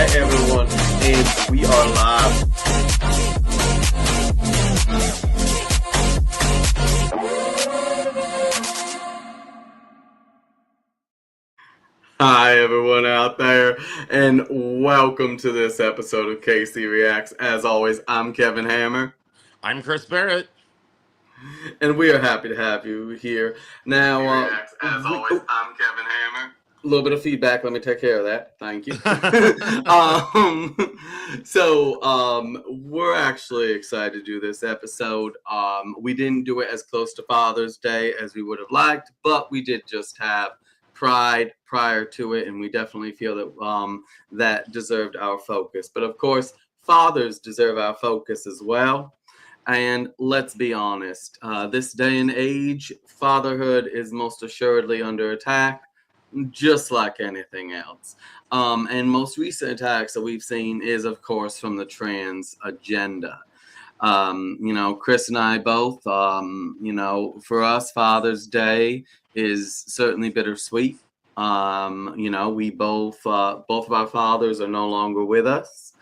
Hi everyone, and we are live. Hi everyone out there, and welcome to this episode of KC Reacts. As always, I'm Kevin Hammer, I'm Chris Barrett. and we are happy to have you here. Now, Reacts. As always, a I'm Kevin Hammer. little bit of feedback. Let me take care of that. Thank you. um, we're actually excited to do this episode. We didn't do it as close to Father's Day as we would have liked, but we did just have Pride prior to it, and we definitely feel that that deserved our focus. But of course, fathers deserve our focus as well. And let's be honest, this day and age, fatherhood is most assuredly under attack, just like anything else. And most recent attacks that we've seen is, of course, from the trans agenda. Chris and I both, for us, Father's Day is certainly bittersweet. We both of our fathers are no longer with us.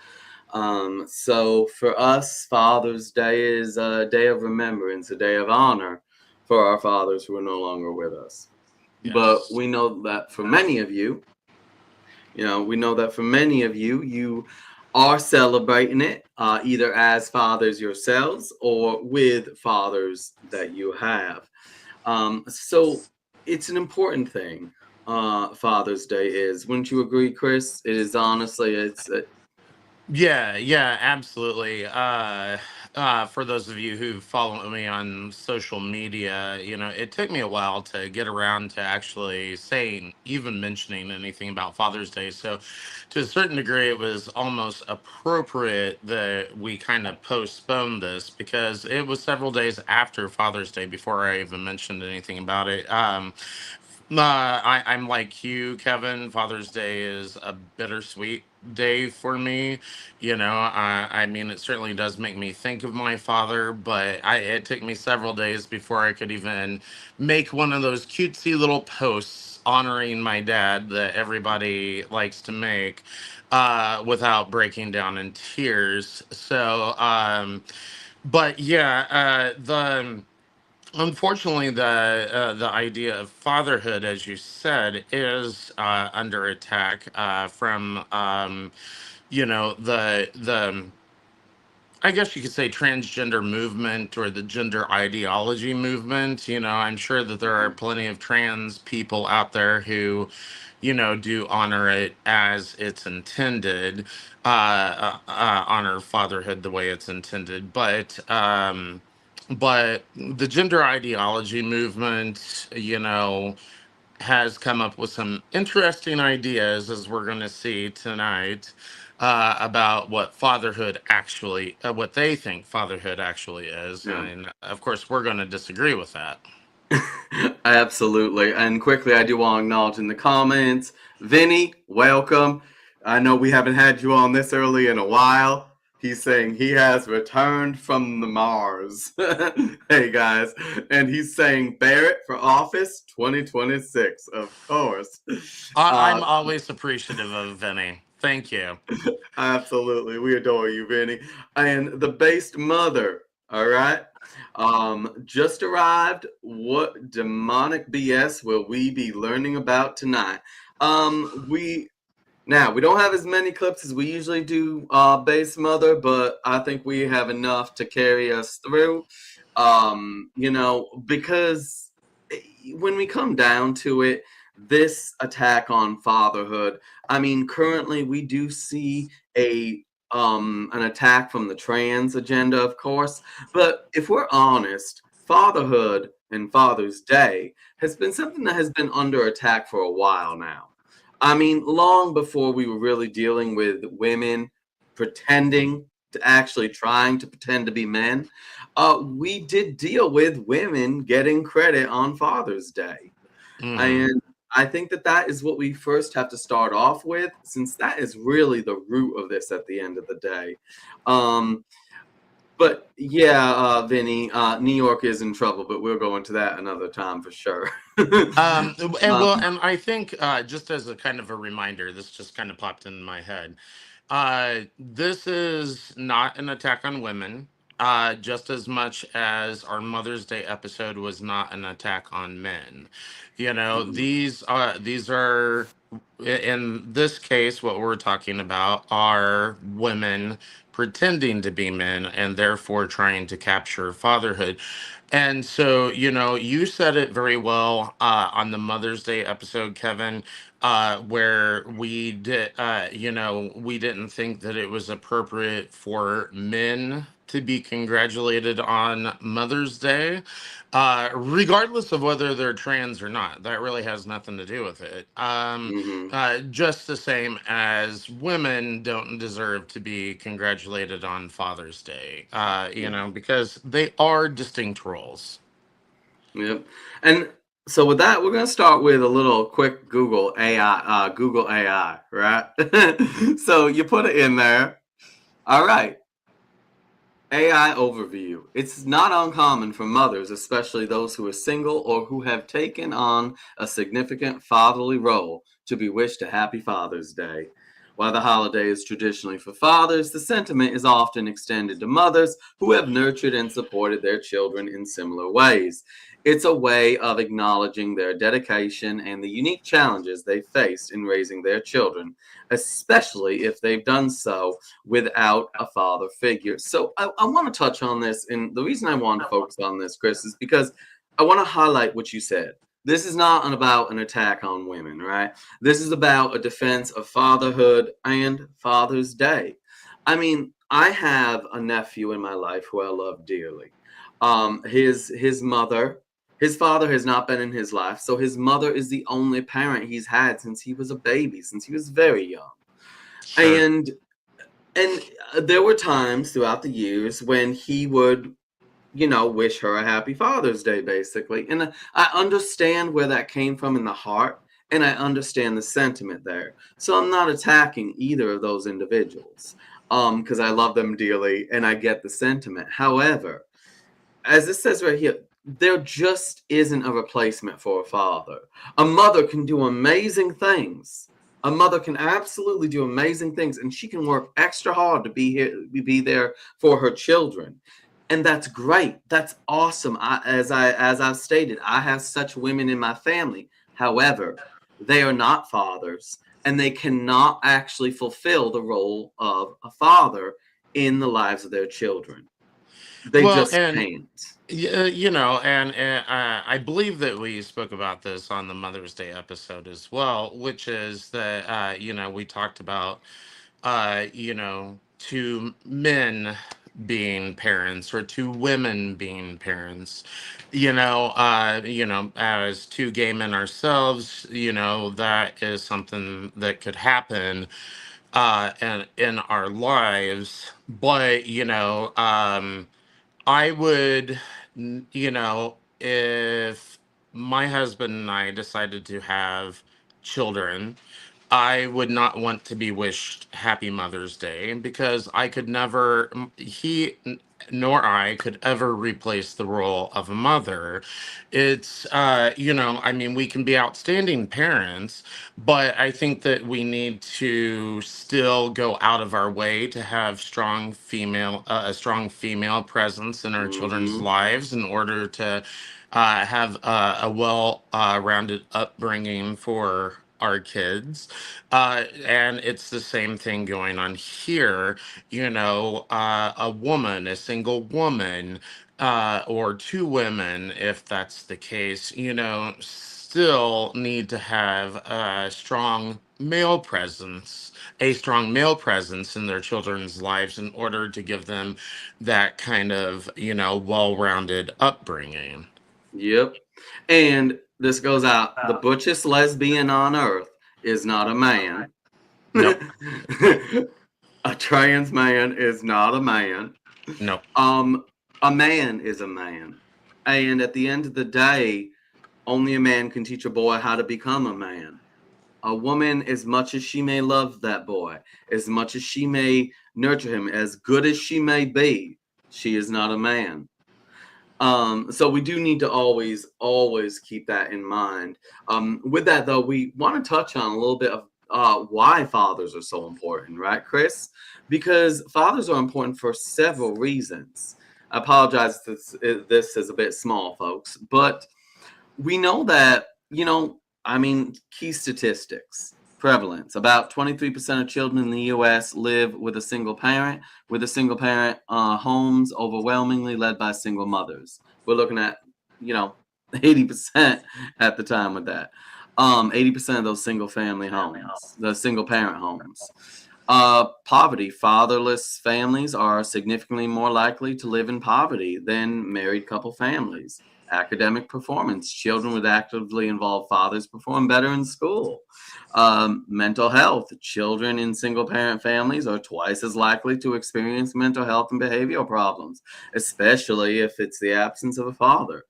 So for us, Father's Day is a day of remembrance, a day of honor for our fathers who are no longer with us. Yes. But we know that for many of you, you are celebrating it either as fathers yourselves or with fathers that you have. So it's an important thing. Father's Day is. Wouldn't you agree, Chris? It is honestly, Yeah, absolutely. For those of you who follow me on social media, it took me a while to get around to actually saying, even mentioning anything about Father's Day. So, to a certain degree, it was almost appropriate that we kind of postpone this because it was several days after Father's Day before I even mentioned anything about it. I'm like you, Kevin. Father's Day is a bittersweet day for me. I mean, it certainly does make me think of my father, but it took me several days before I could even make one of those cutesy little posts honoring my dad that everybody likes to make without breaking down in tears. So, but yeah, the unfortunately, the idea of fatherhood, as you said, is under attack from the I guess you could say transgender movement or the gender ideology movement. I'm sure that there are plenty of trans people out there who, do honor it as it's intended, honor fatherhood the way it's intended. But the gender ideology movement, has come up with some interesting ideas, as we're going to see tonight, about what they think fatherhood actually is. yeah. And of course, we're going to disagree with that. Absolutely. And quickly, I do want to acknowledge in the comments, Vinny, welcome. I know we haven't had you on this early in a while. He's saying he has returned from the Mars. Hey, guys. And he's saying Barrett for office 2026, of course. I'm Uh, always appreciative of Vinny. Thank you. Absolutely. We adore you, Vinny. And the based mother, all right? Just arrived. What demonic BS will we be learning about tonight? We we don't have as many clips as we usually do, base mother, but I think we have enough to carry us through. Because when we come down to it, this attack on fatherhood, I mean, currently we do see an attack from the trans agenda, of course, but if we're honest, fatherhood and Father's Day has been something that has been under attack for a while now. I mean, long before we were really dealing with women pretending to actually trying to pretend to be men, we did deal with women getting credit on Father's Day. Hmm. And I think that that is what we first have to start off with, since that is really the root of this at the end of the day. Um, but yeah, Vinny, New York is in trouble, but we'll go into that another time for sure. And um, and I think just as a kind of a reminder, this just kind of popped in my head. This is not an attack on women, just as much as our Mother's Day episode was not an attack on men. You know, Mhm. these are in this case what we're talking about are women pretending to be men and therefore trying to capture fatherhood. And so, you know, you said it very well on the Mother's Day episode, Kevin, where we did, you know, we didn't think that it was appropriate for men to be congratulated on Mother's Day, regardless of whether they're trans or not. That really has nothing to do with it. Mhm. Just the same as women don't deserve to be congratulated on Father's Day, you Yeah. know, because they are distinct roles. Yep. And so with that, we're gonna start with a little quick Google AI. Google AI, right? So you put it in there. All right. AI overview. It's not uncommon for mothers, especially those who are single or who have taken on a significant fatherly role, to be wished a happy Father's Day. While the holiday is traditionally for fathers, the sentiment is often extended to mothers who have nurtured and supported their children in similar ways. It's a way of acknowledging their dedication and the unique challenges they faced in raising their children, especially if they've done so without a father figure. So I want to touch on this. And the reason I want to focus on this, Chris, is because I want to highlight what you said. This is not about an attack on women, right? This is about a defense of fatherhood and Father's Day. I mean, I have a nephew in my life who I love dearly. His mother, his father has not been in his life, so his mother is the only parent he's had since he was a baby, since he was very young. Sure. And and there were times throughout the years when he would, wish her a happy Father's Day, basically. And I understand where that came from in the heart, and I understand the sentiment there. So I'm not attacking either of those individuals, because I love them dearly and I get the sentiment. However, as it says right here, there just isn't a replacement for a father. A mother can do amazing things. A mother can absolutely do amazing things, and she can work extra hard to be there for her children, and that's great. That's awesome. As I've stated, I have such women in my family. However, they are not fathers, and they cannot actually fulfill the role of a father in the lives of their children. They Well, just and can't. you know, and I believe that we spoke about this on the Mother's Day episode as well, which is that you know, we talked about you know, two men being parents or two women being parents. You know, as two gay men ourselves, you know, that is something that could happen in our lives. But you know, I would, you know, if my husband and I decided to have children, I would not want to be wished Happy Mother's Day because I could never, nor I could ever replace the role of a mother. It's, you know, I mean, we can be outstanding parents, but I think that we need to still go out of our way to have a strong female presence in our children's Mhm. lives in order to have a well rounded upbringing for our kids. And it's the same thing going on here. You know, a woman, a single woman, or two women, if that's the case, you know, still need to have a strong male presence in their children's lives in order to give them that kind of, you know, well rounded upbringing. Yep. And this goes out. The butchest lesbian on earth is not a man. Nope. A trans man is not a man. Nope. Um, a man is a man. And at the end of the day, only a man can teach a boy how to become a man. A woman, as much as she may love that boy, as much as she may nurture him, as good as she may be, she is not a man. So we do need to always keep that in mind. With that though, we want to touch on a little bit of why fathers are so important, right, Chris? Because fathers are important for several reasons. I apologize if this is a bit small, folks, but we know that, I mean, key statistics, prevalence, about 23% of children in the US live with a single parent, homes overwhelmingly led by single mothers. We're looking at, you know, 80% at the time with that. 80% of those single family homes, the single parent homes. Poverty. Fatherless families are significantly more likely to live in poverty than married couple families. Academic performance. Children with actively involved fathers perform better in school. Mental health. Children in single parent families are twice as likely to experience mental health and behavioral problems, especially if it's the absence of a father.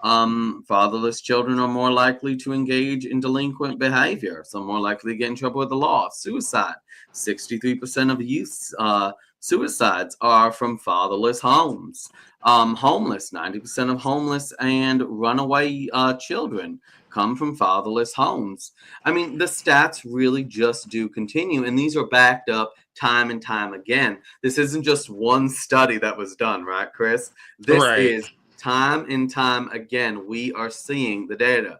Fatherless children are more likely to engage in delinquent behavior, so more likely to get in trouble with the law. Suicide. 63% of youth suicides are from fatherless homes. Homeless. 90% of homeless and runaway children come from fatherless homes. I mean, the stats really just do continue, and these are backed up time and time again. This isn't just one study that was done, right, Chris? This Right. is time and time again. We are seeing the data.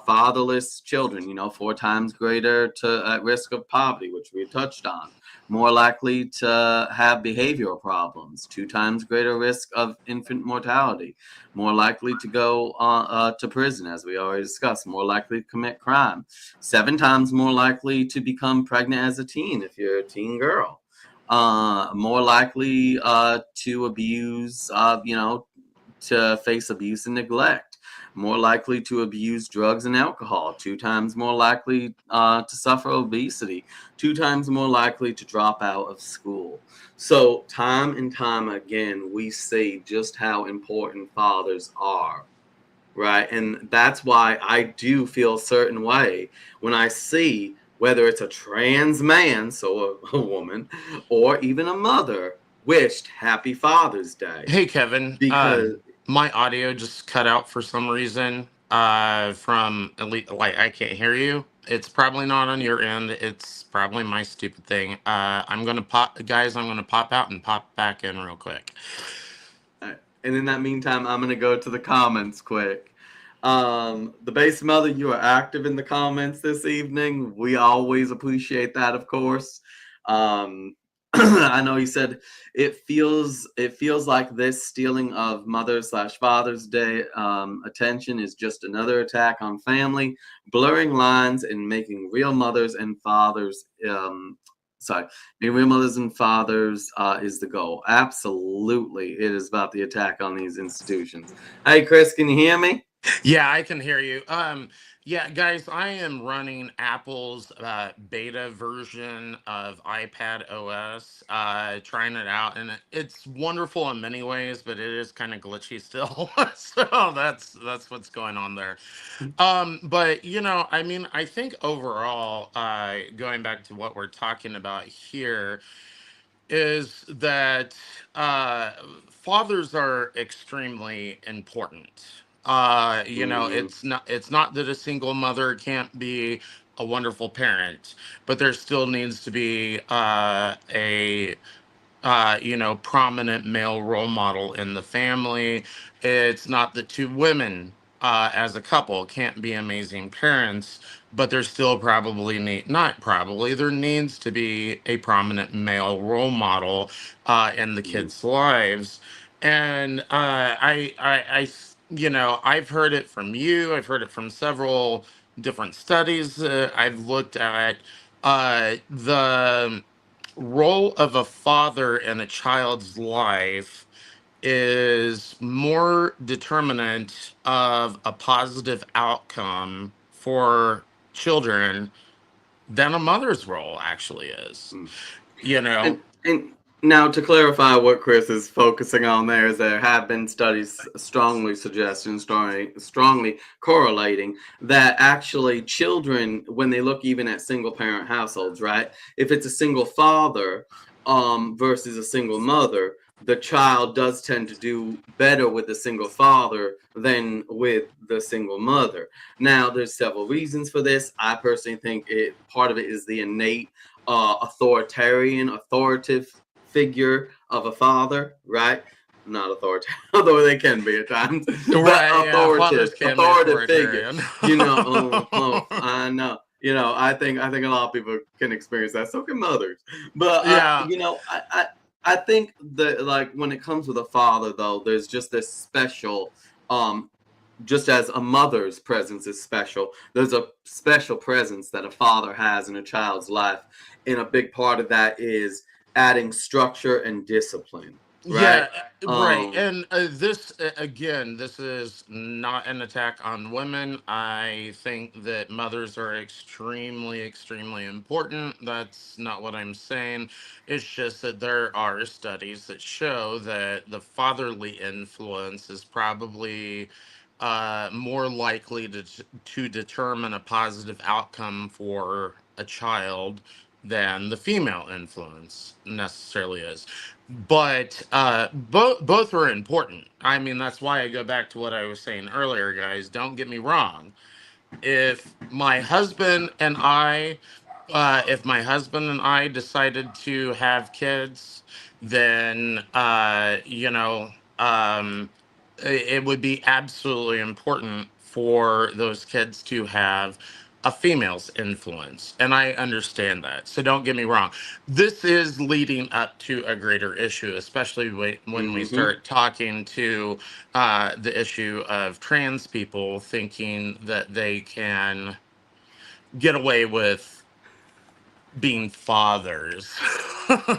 Fatherless children, 4 times greater to at risk of poverty, which we touched on. More likely to have behavioral problems. 2 times greater risk of infant mortality. More likely to go to prison, as we already discussed. More likely to commit crime. 7 times more likely to become pregnant as a teen if you're a teen girl. More likely to abuse, to face abuse and neglect. More likely to abuse drugs and alcohol. 2 times more likely to suffer obesity. 2 times more likely to drop out of school. So, time and time again, we see just how important fathers are, right? And that's why I do feel a certain way when I see whether it's a trans man, so a woman, or even a mother wished Happy Father's Day. Hey, Kevin. Because My audio just cut out for some reason. From at least, like, I can't hear you. It's probably not on your end. It's probably my stupid thing. I'm gonna pop, guys. I'm gonna pop out and pop back in real quick. And in that meantime, I'm going to go to the comments quick. The base mother, you are active in the comments this evening. We always appreciate that, of course. Um, I know you said it feels like this stealing of Mother's slash Father's Day attention is just another attack on family, blurring lines and making real mothers and fathers sorry, being real mothers and fathers is the goal. Absolutely, it is about the attack on these institutions. Hey, Chris, can you hear me? Yeah, I can hear you. Yeah, guys, I am running Apple's beta version of iPad OS, trying it out, and it's wonderful in many ways, but it is kind of glitchy still. So that's what's going on there. But I mean, I think overall, going back to what we're talking about here, is that uh, fathers are extremely important. Mm, It's not that a single mother can't be a wonderful parent, but there still needs to be a prominent male role model in the family. It's not that two women as a couple can't be amazing parents, but there still probably not probably, there needs to be a prominent male role model in the mm, kids' lives. And I've heard it from you, I've heard it from several different studies. I've looked at the role of a father in a child's life is more determinant of a positive outcome for children than a mother's role actually is. mm. You know, And now to clarify what Chris is focusing on there is there have been studies strongly suggesting, strongly correlating that actually children, when they look even at single parent households, right? If it's a single father versus a single mother, the child does tend to do better with the single father than with the single mother. Now, there's several reasons for this. I personally think part of it is the innate authoritative figure of a father, right? Not authoritative, although they can be at times, but Right, yeah, fathers can be authoritative figure. authoritarian. I know. I think a lot of people can experience that. So can mothers. But Yeah, I think that, like, when it comes with a father, though, there's just this special, um, just as a mother's presence is special, there's a special presence that a father has in a child's life, and a big part of that is adding structure and discipline, right? yeah, right. Um, And this, again, this is not an attack on women. I think that mothers are extremely, extremely important. That's not what I'm saying. It's just that there are studies that show that the fatherly influence is probably more likely to determine a positive outcome for a child than the female influence necessarily is. But both are important. I mean, that's why I go back to what I was saying earlier, guys. Don't get me wrong. If my husband and I if my husband and I decided to have kids, then it would be absolutely important for those kids to have a female's influence, and I understand that. So don't get me wrong. This is leading up to a greater issue, especially when we mhm. start talking to the issue of trans people thinking that they can get away with being fathers.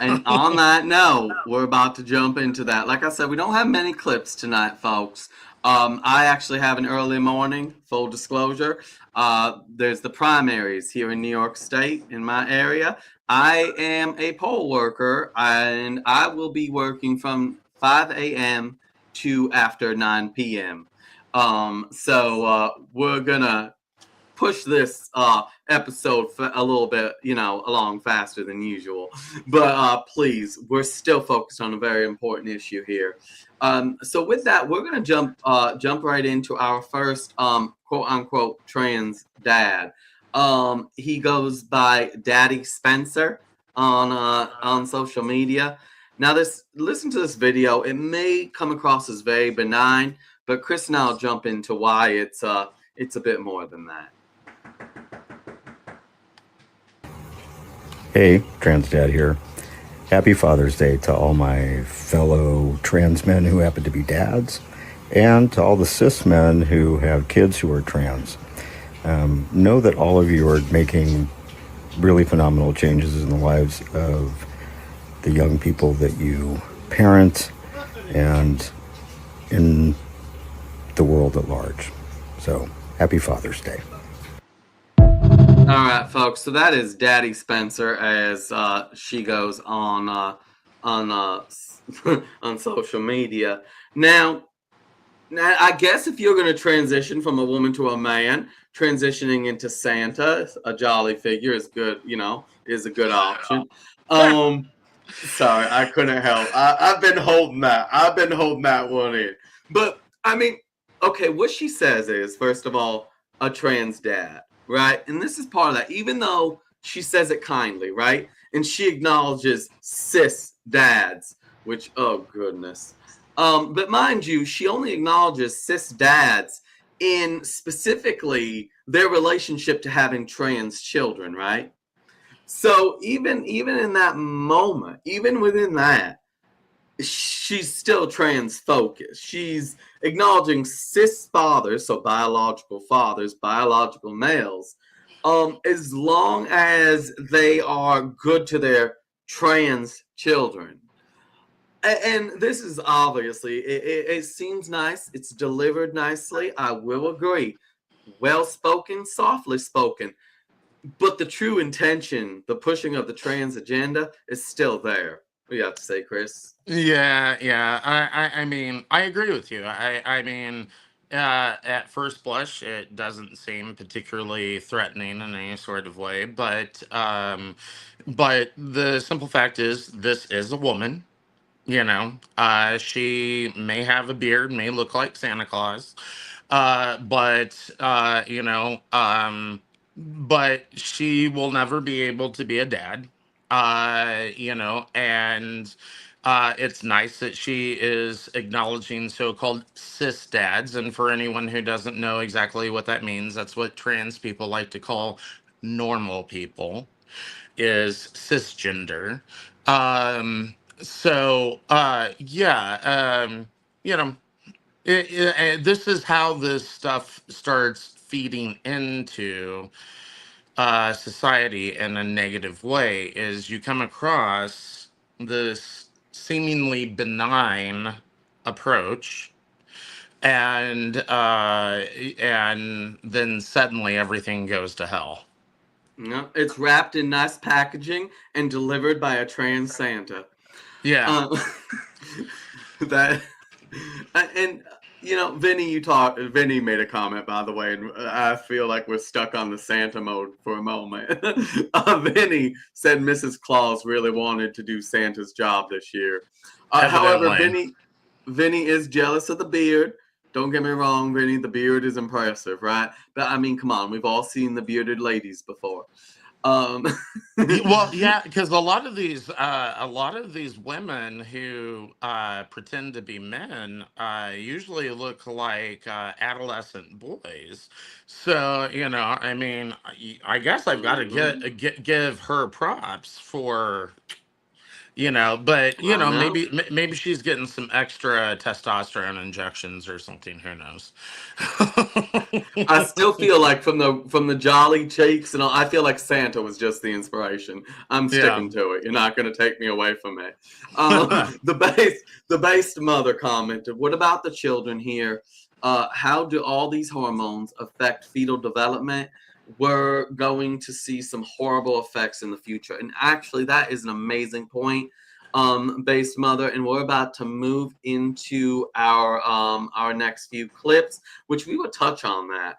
And on that note, we're about to jump into that. Like I said, we don't have many clips tonight, folks. I actually have an early morning, full disclosure. There's the primaries here in New York State, in my area. I am a poll worker, and I will be working from 5 a.m. to after 9 p.m. So we're going to push this episode a little bit, along faster than usual. But please, we're still focused on a very important issue here. So with that, we're gonna jump right into our first quote unquote trans dad. He goes by Daddy Spencer on social media. Now, listen to this video. It may come across as very benign, but Chris and I'll jump into why it's a bit more than that. Hey, Trans Dad here. Happy Father's Day to all my fellow trans men who happen to be dads, and to all the cis men who have kids who are trans. Know that all of you are making really phenomenal changes in the lives of the young people that you parent and in the world at large. So, happy Father's Day. All right, folks. So that is Daddy Spencer, as she goes on on social media. Now, I guess if you're going to transition from a woman to a man, transitioning into Santa, a jolly figure, is good. Is a good option. Um, Sorry, I couldn't help. I've been holding that. I've been holding that one in. But I mean, okay, what she says is, first of all, a trans dad, right? And this is part of that. Even though she says it kindly, right? And she acknowledges cis dads, which, oh goodness. But mind you, she only acknowledges cis dads in specifically their relationship to having trans children, right? So even in that moment, even within that, she's still trans focused. She's acknowledging cis fathers, so biological fathers, biological males, as long as they are good to their trans children. And this is obviously, it seems nice. It's delivered nicely. I will agree. Well spoken, softly spoken, but the true intention, the pushing of the trans agenda, is still there. What do you have to say, Chris? Yeah, yeah. I mean, I agree with you. I mean, at first blush, it doesn't seem particularly threatening in any sort of way, but the simple fact is, this is a woman. She may have a beard, may look like Santa Claus, but but she will never be able to be a dad. And it's nice that she is acknowledging so-called cis dads. And for anyone who doesn't know exactly what that means, that's what trans people like to call normal people, is cisgender. Yeah, you know, this is how this stuff starts feeding into society in a negative way. Is you come across this seemingly benign approach, and then suddenly everything goes to hell. No, it's wrapped in nice packaging and delivered by a trans Santa. Yeah. Um, that and Vinny made a comment, by the way, and I feel like we're stuck on the Santa mode for a moment. Vinny said Mrs. Claus really wanted to do Santa's job this year. However, Evidently. Vinny is jealous of the beard. Don't get me wrong, Vinny, the beard is impressive, right? But I mean, come on, we've all seen the bearded ladies before. Um, Well, yeah, because a lot of these women who pretend to be men usually look like adolescent boys. So I mean, I guess I've got to mhm, give her props for but I know. maybe she's getting some extra testosterone injections or something. Who knows? I still feel like from the jolly cheeks and all, I feel like Santa was just the inspiration. I'm Yeah. sticking to it. You're not going to take me away from it. The based mother commented, "What about the children here? How do all these hormones affect fetal development? We're going to see some horrible effects in the future." And actually, that is an amazing point, based mother. And we're about to move into our next few clips, which we will touch on that.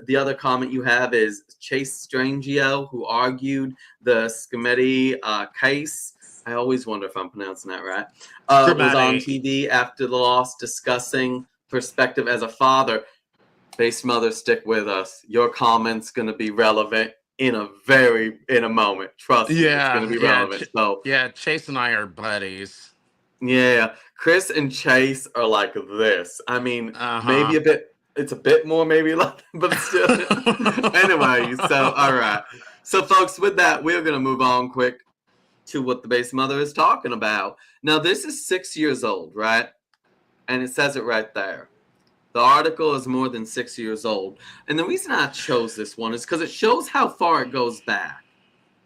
The other comment you have is Chase Strangio, who argued the Scametti case. I always wonder if I'm pronouncing that right. Was on Dramatic. TV after the loss, discussing perspective as a father. Base mother, stick with us. Your comment's going to be relevant in a moment. Trust me, it's going to Yeah, be relevant. So yeah. Chase and I are buddies. yeah, Chris and Chase are like this. I mean, Uh maybe huh. a bit. It's a bit more, maybe like, but still. Anyway, so all right. So, folks, with that, we're gonna move on quick to what the base mother is talking about. Now, this is 6 years old, right? And it says it right there. The article is more than 6 years old, and the reason I chose this one is because it shows how far it goes back,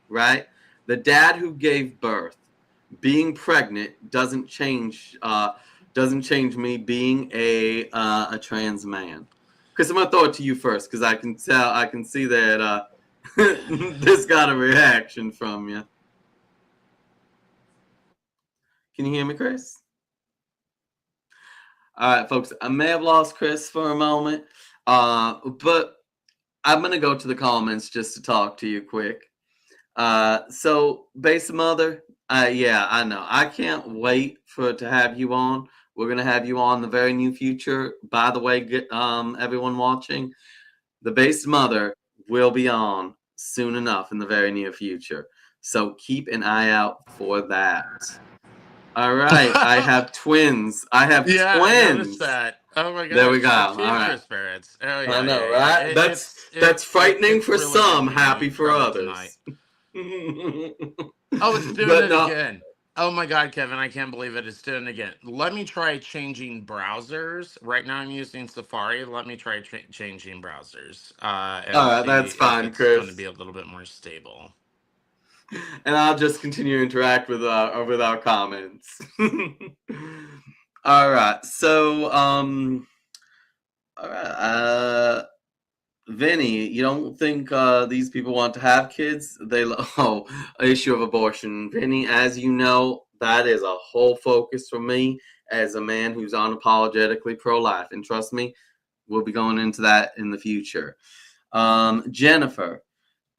right? The dad who gave birth, being pregnant doesn't change me being a trans man. Chris, I'm gonna throw it to you first because I can see that this got a reaction from you. Can you hear me, Chris? All right, folks. I may have lost Chris for a moment, but I'm gonna go to the comments just to talk to you quick. So base mother, yeah, I know. I can't wait to have you on. We're gonna have you on the very near future. By the way, everyone watching, the base mother will be on soon enough in the very near future. So keep an eye out for that. All right, I have twins. I have Yeah, I noticed twins. that. Oh my There we gosh, go. the All two right. Chris. Oh I yeah, know, yeah, yeah. right? That's frightening It's for really some, making me happy for trouble tonight. others. Oh, it's doing But it no, again. Oh my God, Kevin, I can't believe it. It's doing it again. Let me try changing browsers. Right now I'm using Safari. Let me try changing browsers all and right, see that's if fine, it's going to Chris. be a little bit more stable. And I'll just continue to interact with our comments. All right, so all right, Vinny, you don't think these people want to have kids? Issue of abortion, Vinny. As you know, that is a whole focus for me as a man who's unapologetically pro-life, and trust me, we'll be going into that in the future. Jennifer,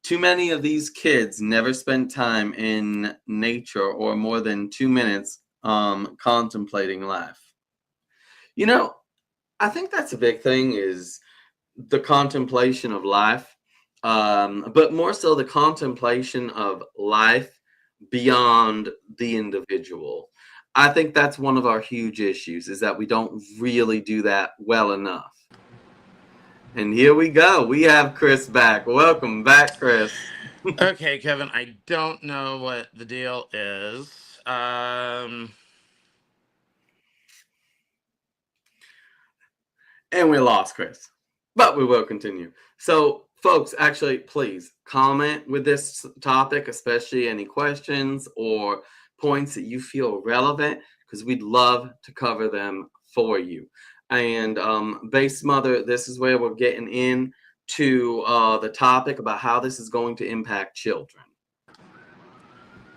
too many of these kids never spend time in nature or more than 2 minutes contemplating life. You know, I think that's a big thing is the contemplation of life, but more so the contemplation of life beyond the individual. I think that's one of our huge issues is that we don't really do that well enough. And here we go. We have Chris back. Welcome back, Chris. Okay, Kevin, I don't know what the deal is. And we lost Chris, but we will continue. So, folks, actually, please comment with this topic, especially any questions or points that you feel relevant, because we'd love to cover them for you. And Base Mother, this is where we're getting in to the topic about how this is going to impact children.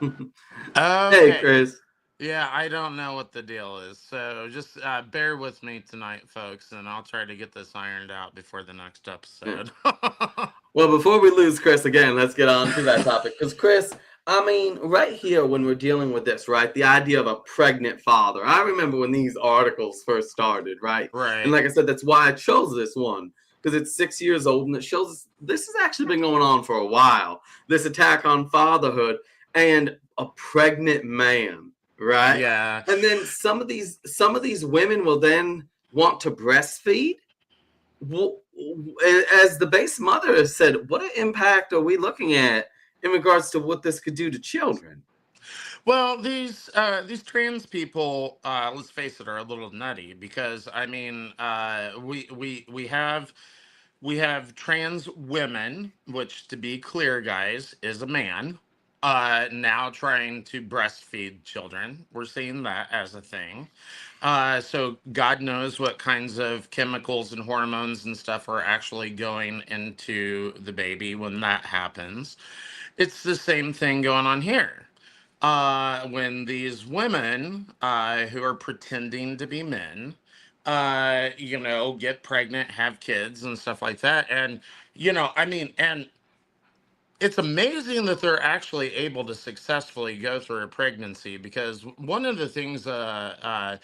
Hey, Okay. Chris. Yeah, I don't know what the deal is. So just bear with me tonight, folks, and I'll try to get this ironed out before the next Yeah. episode. Well, before we lose Chris again, let's get on to that topic. Because, Chris, I mean, right here, when we're dealing with this, right, the idea of a pregnant father, I remember when these articles first started, right? And Right. like I said, that's why I chose this one, because it's 6 years old and it shows this has actually been going on for a while. This attack on fatherhood and a pregnant man, right? Yeah. And then some of these women will then want to breastfeed. Well, as the base mother has said, what impact are we looking at in regards to what this could do to children? Well, these trans people, let's face it, are a little nutty because I mean, we have trans women, which to be clear, guys, is a man. Now trying to breastfeed children. We're seeing that as a thing. So God knows what kinds of chemicals and hormones and stuff are actually going into the baby when that happens. It's the same thing going on here. When these women who are pretending to be men, get pregnant, have kids, and stuff like that. And, I mean, and it's amazing that they're actually able to successfully go through a pregnancy because one of the things that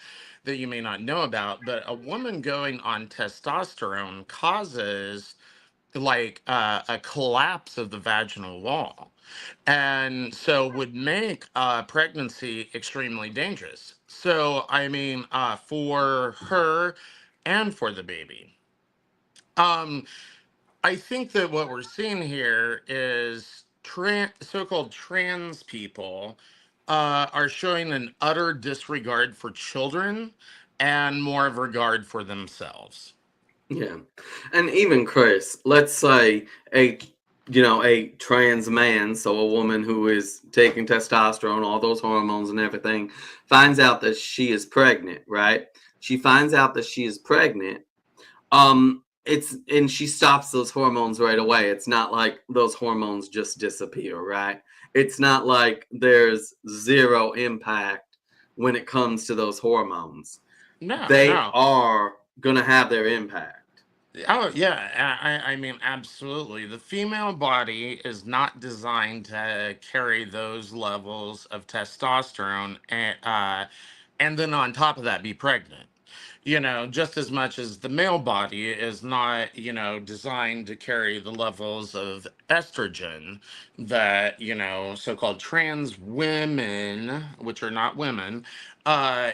you may not know about, but a woman going on testosterone causes like a collapse of the vaginal wall, and so would make pregnancy extremely dangerous. So, I mean, for her and for the baby. Um, I think that what we're seeing here is so-called trans people are showing an utter disregard for children and more of regard for themselves. Yeah. And even Chris, let's say a trans man, so a woman who is taking testosterone, all those hormones and everything, finds out that she is pregnant, right? She finds out that she is pregnant. It's and she stops those hormones right away. It's not like those hormones just disappear, right? It's not like there's zero impact when it comes to those hormones. No, They no. are gonna have their impact. Oh yeah, I mean absolutely. The female body is not designed to carry those levels of testosterone and then on top of that be pregnant. Just as much as the male body is not, designed to carry the levels of estrogen that, so-called trans women, which are not women, carry.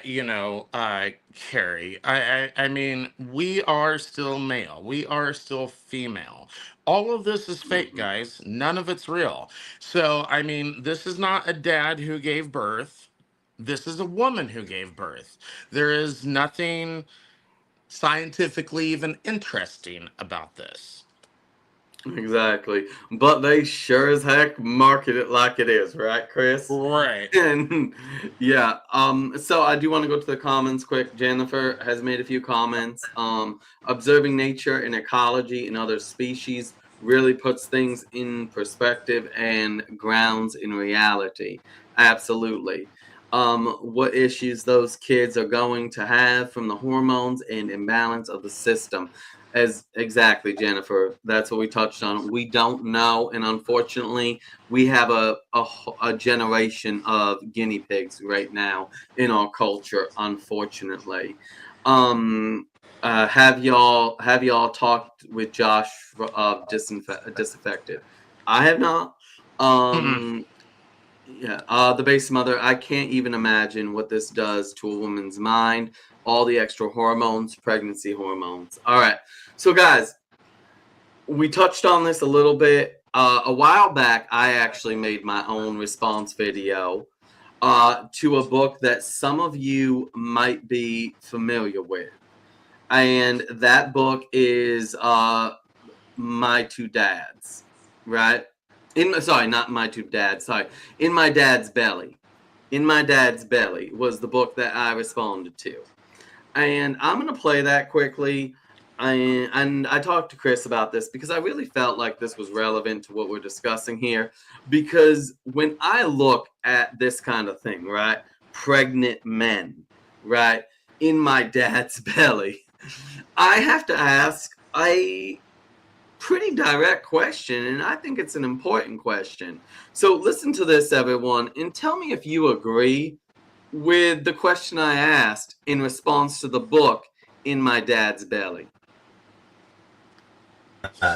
I mean, we are still male. We are still female. All of this is fake, Mhm. guys. None of it's real. So, I mean, this is not a dad who gave birth. This is a woman who gave birth. There is nothing scientifically even interesting about this. Exactly. But they sure as heck market it like it is, right, Chris? Right. And yeah, so I do want to go to the comments quick. Jennifer has made a few comments. Observing nature and ecology in other species really puts things in perspective and grounds in reality. Absolutely. What issues those kids are going to have from the hormones and imbalance of the system. As exactly, Jennifer. That's what we touched on. We don't know, and unfortunately, we have a generation of guinea pigs right now in our culture. Unfortunately, um, have y'all talked with Josh of Disaffected? I have not. Mm-mm. Um, yeah, the base mother. I can't even imagine what this does to a woman's mind. All the extra hormones, pregnancy hormones. All right, so guys, we touched on this a little bit. A while back, I actually made my own response video to a book that some of you might be familiar with, and that book is My Two Dads, right? Sorry, not My Two Dads. Sorry, In My Dad's Belly. In My Dad's Belly was the book that I responded to, and I'm gonna play that quickly. And I talked to Chris about this because I really felt like this was relevant to what we're discussing here. Because when I look at this kind of thing, right, pregnant men, right, in my dad's belly, I have to ask a pretty direct question, and I think it's an important question. So listen to this, everyone, and tell me if you agree with the question I asked in response to the book In My Dad's Belly.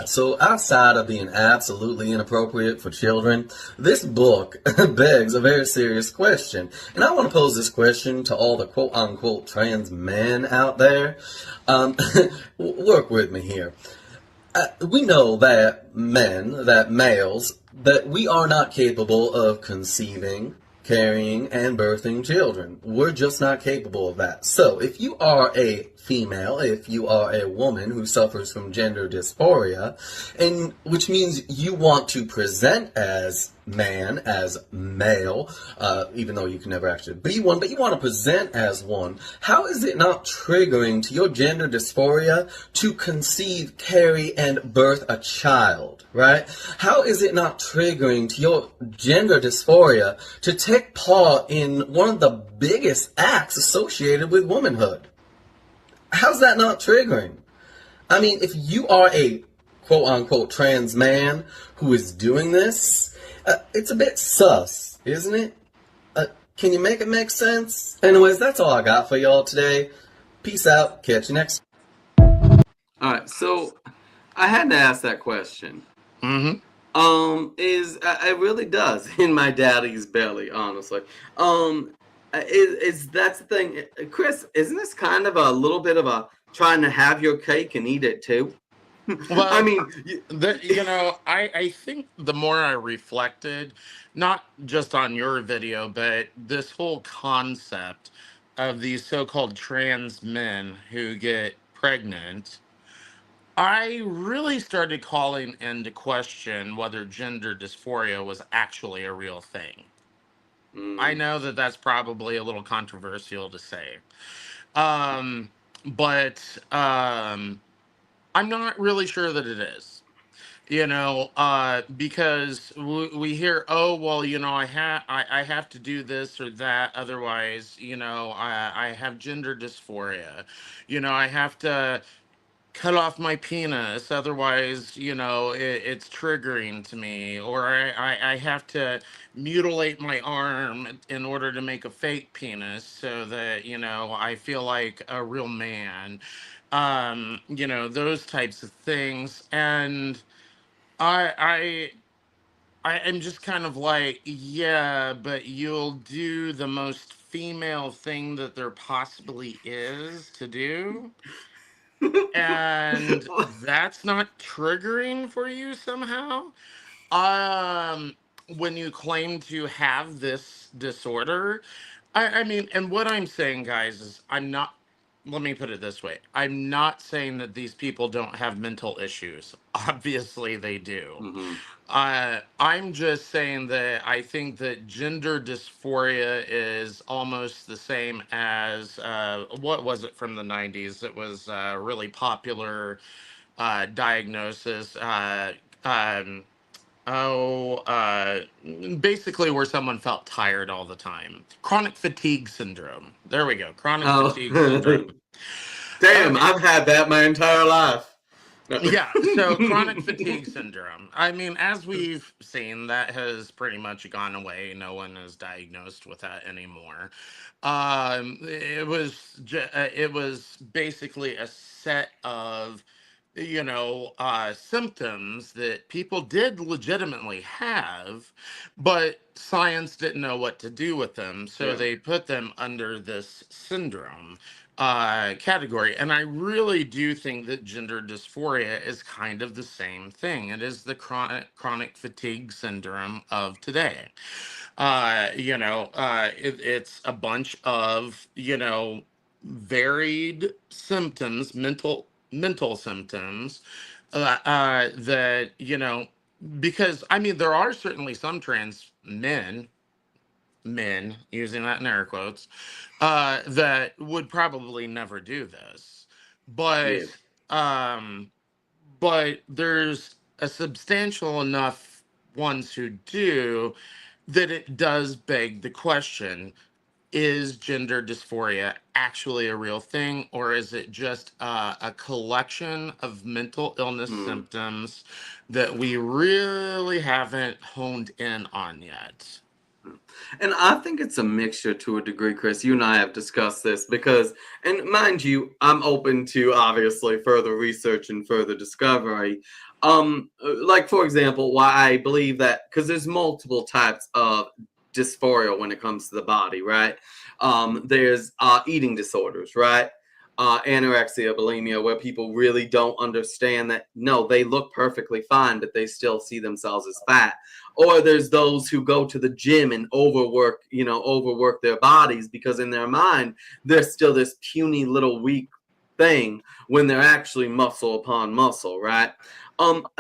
So outside of being absolutely inappropriate for children, this book begs a very serious question. And I want to pose this question to all the quote-unquote trans men out there. Work with me here. We know that males, that we are not capable of conceiving, carrying, and birthing children. We're just not capable of that. So if you are a female, if you are a woman who suffers from gender dysphoria, and which means you want to present as man, as male, even though you can never actually be one, but you want to present as one, how is it not triggering to your gender dysphoria to conceive, carry, and birth a child, right? How is it not triggering to your gender dysphoria to take part in one of the biggest acts associated with womanhood? How's that not triggering? I mean, if you are a quote-unquote trans man who is doing this, it's a bit sus, isn't it? Can you make it make sense? Anyways, that's all I got for y'all today. Peace out. Catch you next. All right, so I had to ask that question. Mm-hmm. It really does in my daddy's belly, honestly. Is that's the thing, Chris? Isn't this kind of a little bit of a trying to have your cake and eat it too? Well, I mean, I think the more I reflected, not just on your video, but this whole concept of these so-called trans men who get pregnant, I really started calling into question whether gender dysphoria was actually a real thing. I know that that's probably a little controversial to say. Um, but I'm not really sure that it is. Because we hear, oh well, I have to do this or that, otherwise, I have gender dysphoria. I have to cut off my penis, otherwise, it's triggering to me, or I have to mutilate my arm in order to make a fake penis so that, I feel like a real man. Those types of things. And I I am just kind of like, yeah, but you'll do the most female thing that there possibly is to do, and that's not triggering for you somehow. Um, when you claim to have this disorder, I mean, and what I'm saying, guys, is I'm not. Let me put it this way: I'm not saying that these people don't have mental issues. Obviously, they do. Mhm. I'm just saying that I think that gender dysphoria is almost the same as what was it from the 90s? It was a really popular diagnosis. Um, oh, basically where someone felt tired all the time. Chronic fatigue syndrome. There we go. Chronic Oh, fatigue syndrome. damn! Okay. I've had that my entire life. Yeah, so chronic fatigue syndrome. I mean, as we've seen, that has pretty much gone away. No one is diagnosed with that anymore. It was basically a set of symptoms that people did legitimately have, but science didn't know what to do with them, so Yeah. they put them under this syndrome category. And I really do think that gender dysphoria is kind of the same thing. It is the chronic fatigue syndrome of today. It's a bunch of varied symptoms, mental symptoms, that because I mean there are certainly some trans men using that in air quotes, that would probably never do this, but Yeah. um but there's a substantial enough ones who do, that it does beg the question: is gender dysphoria actually a real thing, or is it just a collection of mental illness Mm. symptoms that we really haven't honed in on yet? And I think it's a mixture to a degree, Chris. You and I have discussed this because, and mind you, I'm open to obviously further research and further discovery. Like for example, why I believe that because there's multiple types of dysphoria when it comes to the body, right? There's eating disorders, right? Anorexia, bulimia, where people really don't understand that no, they look perfectly fine, but they still see themselves as fat. Or there's those who go to the gym and overwork their bodies because in their mind they're still this puny little weak thing when they're actually muscle upon muscle, right?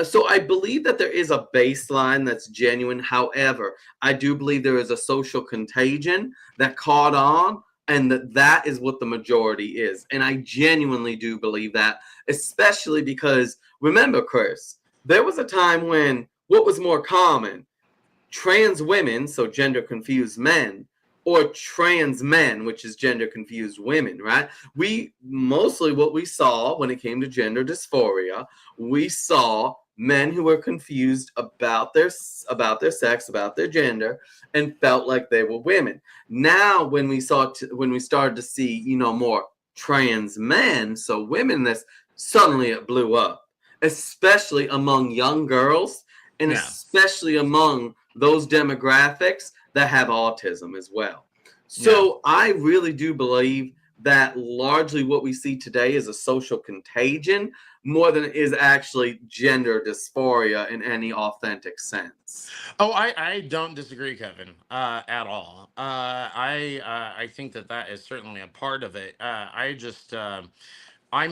So I believe that there is a baseline that's genuine. However, I do believe there is a social contagion that caught on, and that is what the majority is. And I genuinely do believe that, especially because remember, Chris, there was a time when what was more common? Trans women, so gender confused men, or trans men, which is gender confused women, right? We mostly what we saw when it came to gender dysphoria, we saw men who were confused about their sex, about their gender, and felt like they were women. Now, when we started to see, more trans men, so women, this suddenly it blew up, especially among young girls, and Yeah. especially among those demographics that have autism as well. Yeah. So I really do believe that largely what we see today is a social contagion more than it is actually gender dysphoria in any authentic sense. Oh, I don't disagree, Kevin, at all. I think that that is certainly a part of it. I'm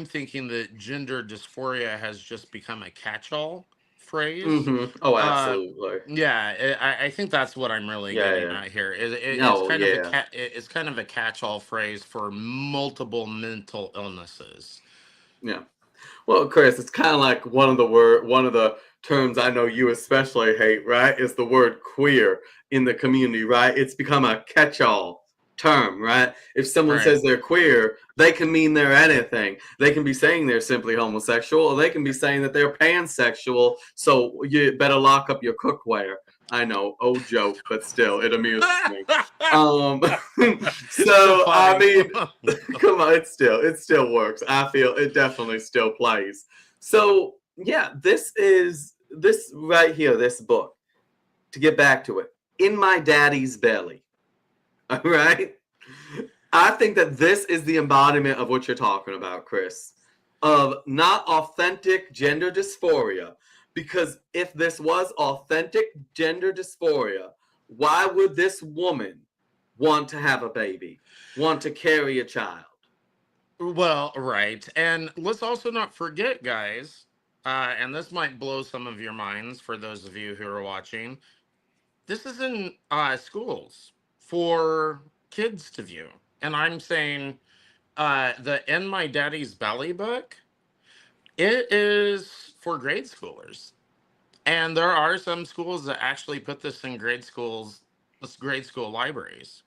thinking that gender dysphoria has just become a catch-all phrase. Oh, Uh, absolutely. yeah, I think that's what I'm really Yeah, getting yeah. at here. It's No, kind of a yeah. it's kind of a catch-all phrase for multiple mental illnesses. Yeah. Well, Chris, it's kind of like one of the terms I know you especially hate, right? Is the word queer in the community, right? It's become a catch-all term, right? If someone Right. says they're queer, they can mean they're anything. They can be saying they're simply homosexual, or they can be saying that they're pansexual. So you better lock up your cookware. I know, old joke, but still, it amuses me. Um, So so I funny. mean, come on, it still works. I feel it definitely still plays. So yeah, this right here, this book. To get back to it, In My Daddy's Belly. All right. I think that this is the embodiment of what you're talking about, Chris, of not authentic gender dysphoria. Because if this was authentic gender dysphoria, why would this woman want to have a baby, want to carry a child? Well, right. And let's also not forget, guys, and this might blow some of your minds for those of you who are watching. This is in schools for kids to view. And I'm saying the In My Daddy's Belly book, it is for grade schoolers. And there are some schools that actually put this in grade school libraries.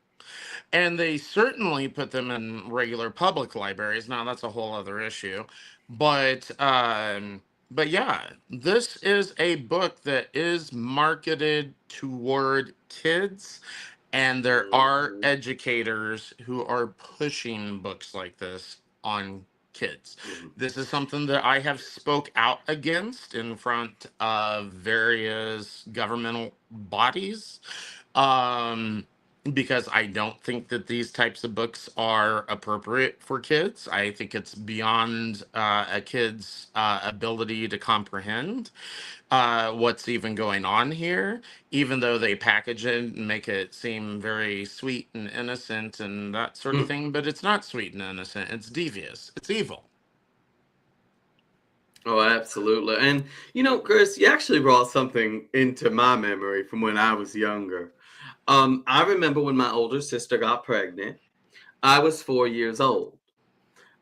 And they certainly put them in regular public libraries. Now that's a whole other issue. But but yeah, this is a book that is marketed toward kids, and there are Mhm. educators who are pushing books like this on kids. Mhm. This is something that I have spoke out against in front of various governmental bodies, um, because I don't think that these types of books are appropriate for kids. I think it's beyond a kid's ability to comprehend what's even going on here, even though they package it and make it seem very sweet and innocent and that sort of thing. But it's not sweet and innocent, it's devious, it's evil. Oh, absolutely. And Chris, you actually brought something into my memory from when I was younger. I remember when my older sister got pregnant. I was 4 years old.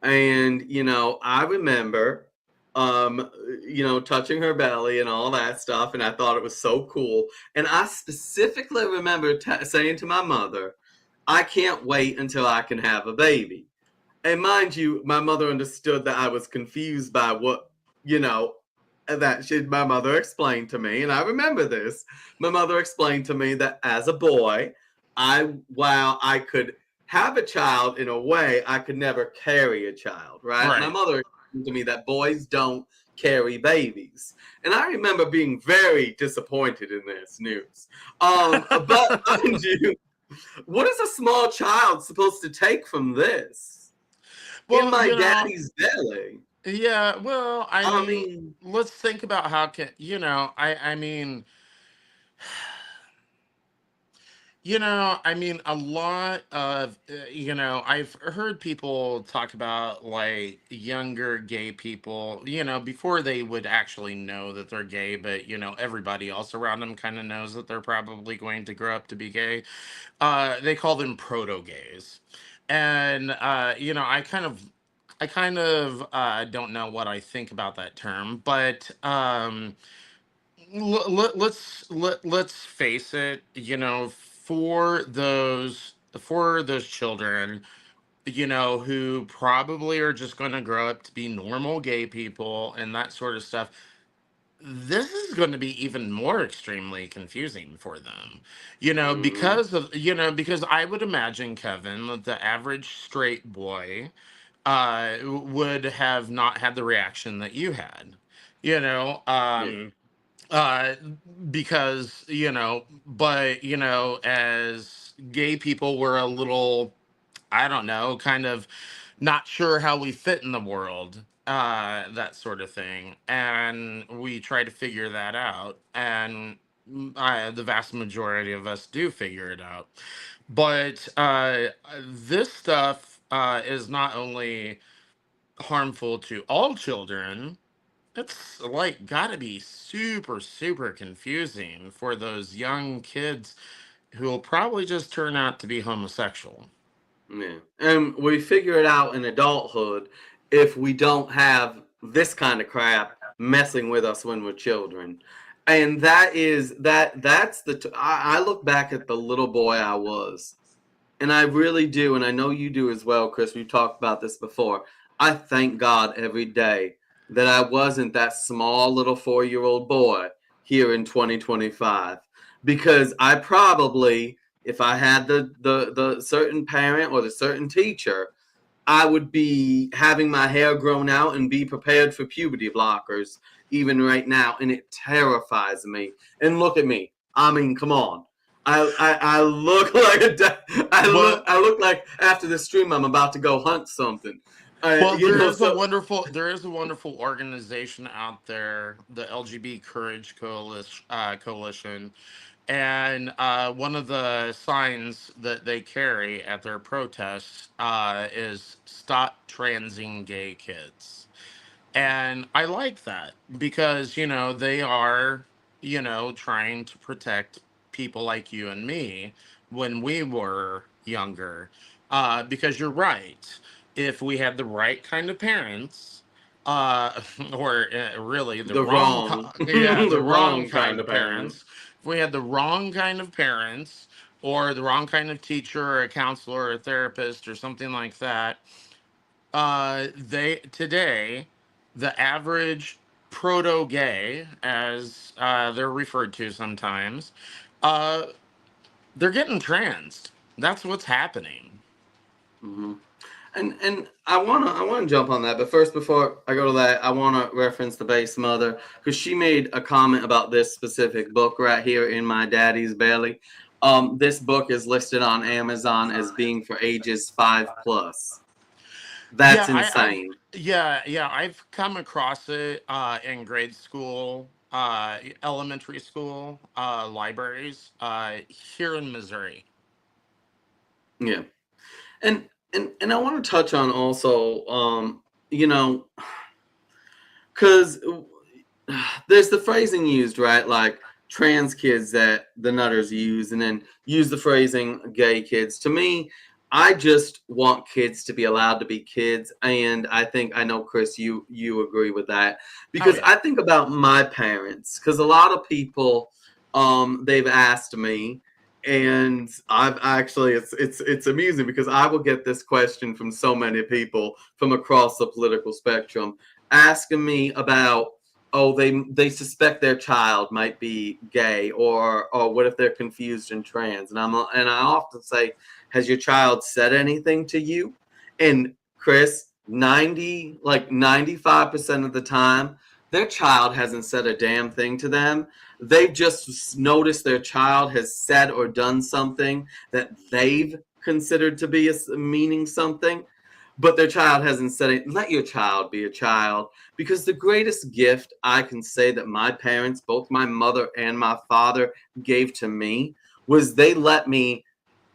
And I remember touching her belly and all that stuff, and I thought it was so cool. And I specifically remember saying to my mother, I can't wait until I can have a baby. And mind you, my mother understood that I was confused by what, you know, my mother explained to me, and I remember this. My mother explained to me that as a boy, while I could have a child in a way, I could never carry a child, right? My Right. mother explained to me that boys don't carry babies. And I remember being very disappointed in this news. But mind you, what is a small child supposed to take from this? In Well, my daddy's belly. yeah, well, I I mean, mean, let's think about how can, I mean, I mean, a lot of, I've heard people talk about like younger gay people, before they would actually know that they're gay, but, everybody else around them kind of knows that they're probably going to grow up to be gay. They call them proto gays. And, I kind of don't know what I think about that term, but let's face it, for those children, who probably are just going to grow up to be normal gay people and that sort of stuff, this is going to be even more extremely confusing for them, mhm, because I would imagine, Kevin, that the average straight boy would have not had the reaction that you had, you know yeah, um uh because but as gay people, we're a little, I don't know, kind of not sure how we fit in the world, that sort of thing, and we try to figure that out, and the vast majority of us do figure it out. But this stuff is not only harmful to all children, it's like gotta be super, super confusing for those young kids who will probably just turn out to be homosexual. yeah. And we figure it out in adulthood if we don't have this kind of crap messing with us when we're children. And that's I look back at the little boy I was. And I really do, and I know you do as well, Chris. We've talked about this before. I thank God every day that I wasn't that small little 4-year-old boy here in 2025. Because I probably, if I had the certain parent or the certain teacher, I would be having my hair grown out and be prepared for puberty blockers even right now, and it terrifies me. And look at me. I mean, come on. I look like Well, I look like after the stream I'm about to go hunt something. well, So there is a wonderful organization out there, the LGBT Coalition, and one of the signs that they carry at their protests is "Stop Transing Gay Kids." And I like that because, they are, trying to protect people like you and me when we were younger. Because you're right. If we had the right kind of parents, or really the the wrong, wrong, yeah, the the wrong wrong kind kind of of parents, parents. if we had the wrong kind of parents, or the wrong kind of teacher, or a counselor, or a therapist, or something like that, they today, the average proto-gay, as they're referred to sometimes, uh, they're getting transed. That's what's happening. Hmm. And I wanna jump on that, but first, before I go to that, I wanna reference the base mother because she made a comment about this specific book right here in My Daddy's Belly. This book is listed on Amazon as being for ages 5+. Yeah, That's I've insane. yeah, I've come across it in grade school, elementary school, libraries here in Missouri. Yeah, and I want to touch on also, you know, because there's the phrasing used, right? Like trans kids that the Nutters use, and then use the phrasing gay kids. To me, I just want kids to be allowed to be kids, and I know Chris, you agree with that Oh because yeah. I think about my parents because a lot of people, they've asked me. And I've actually, it's amusing because I will get this question from so many people from across the political spectrum asking me about, oh, they suspect their child might be gay, or what if they're confused and trans, and I often say, has your child said anything to you? And Chris, 95% of the time their child hasn't said a damn thing to them. They've just noticed their child has said or done something that they've considered to be meaning something, but their child hasn't said it. Let your child be a child, because the greatest gift I can say that my parents, both my mother and my father, gave to me was they let me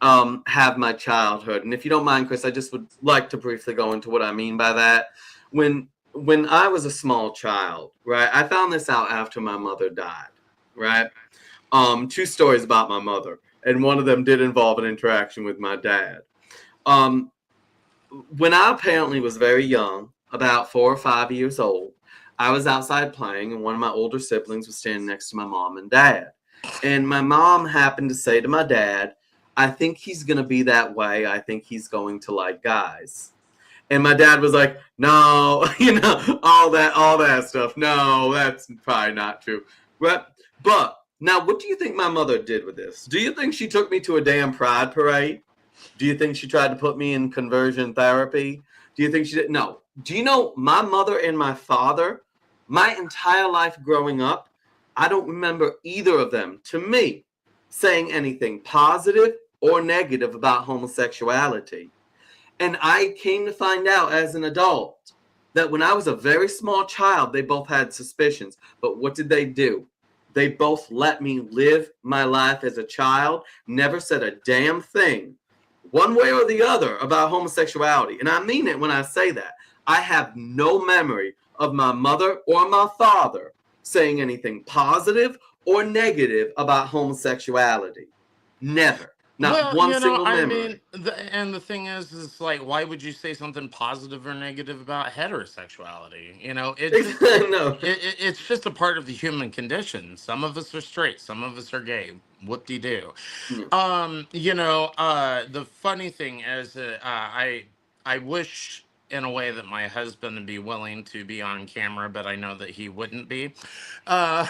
have my childhood. And if you don't mind, Chris, I just would like to briefly go into what I mean by that. When I was a small child, right, I found this out after my mother died, right? Two stories about my mother, and one of them did involve an interaction with my dad. Um, when I apparently was very young, about 4 or 5 years old, I was outside playing, and one of my older siblings was standing next to my mom and dad. And my mom happened to say to my dad, I think he's going to be that way. I think he's going to like guys. And my dad was like, no, all that stuff. No, that's probably not true. But now, what do you think my mother did with this? Do you think she took me to a damn pride parade? Do you think she tried to put me in conversion therapy? Do you think she did? No. Do you know my mother and my father, my entire life growing up, I don't remember either of them, to me, saying anything positive or negative about homosexuality. And I came to find out as an adult that when I was a very small child, they both had suspicions. But what did they do? They both let me live my life as a child, never said a damn thing, one way or the other, about homosexuality. And I mean it when I say that. I have no memory of my mother or my father saying anything positive or negative about homosexuality. Never. Not Well, one single I memory. mean, and the thing is like, why would you say something positive or negative about heterosexuality? No. It's just a part of the human condition. Some of us are straight, some of us are gay. Whoop de doo. Yeah. The funny thing is, I wish in a way that my husband would be willing to be on camera, but I know that he wouldn't be. Uh,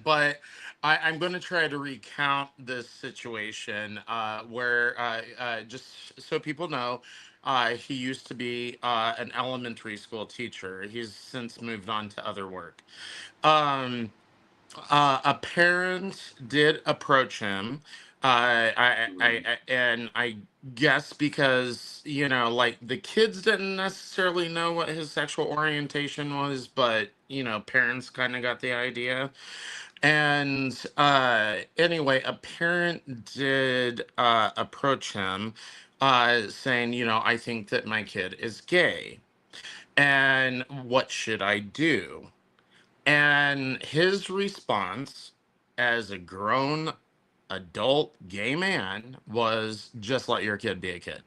but I'm going to try to recount this situation where, just so people know, he used to be an elementary school teacher. He's since moved on to other work. Um, a parent did approach him. And I guess because, like the kids didn't necessarily know what his sexual orientation was, but, parents kind of got the idea. And anyway, a parent did approach him saying, I think that my kid is gay. And what should I do? And his response as a grown adult gay man was just let your kid be a kid.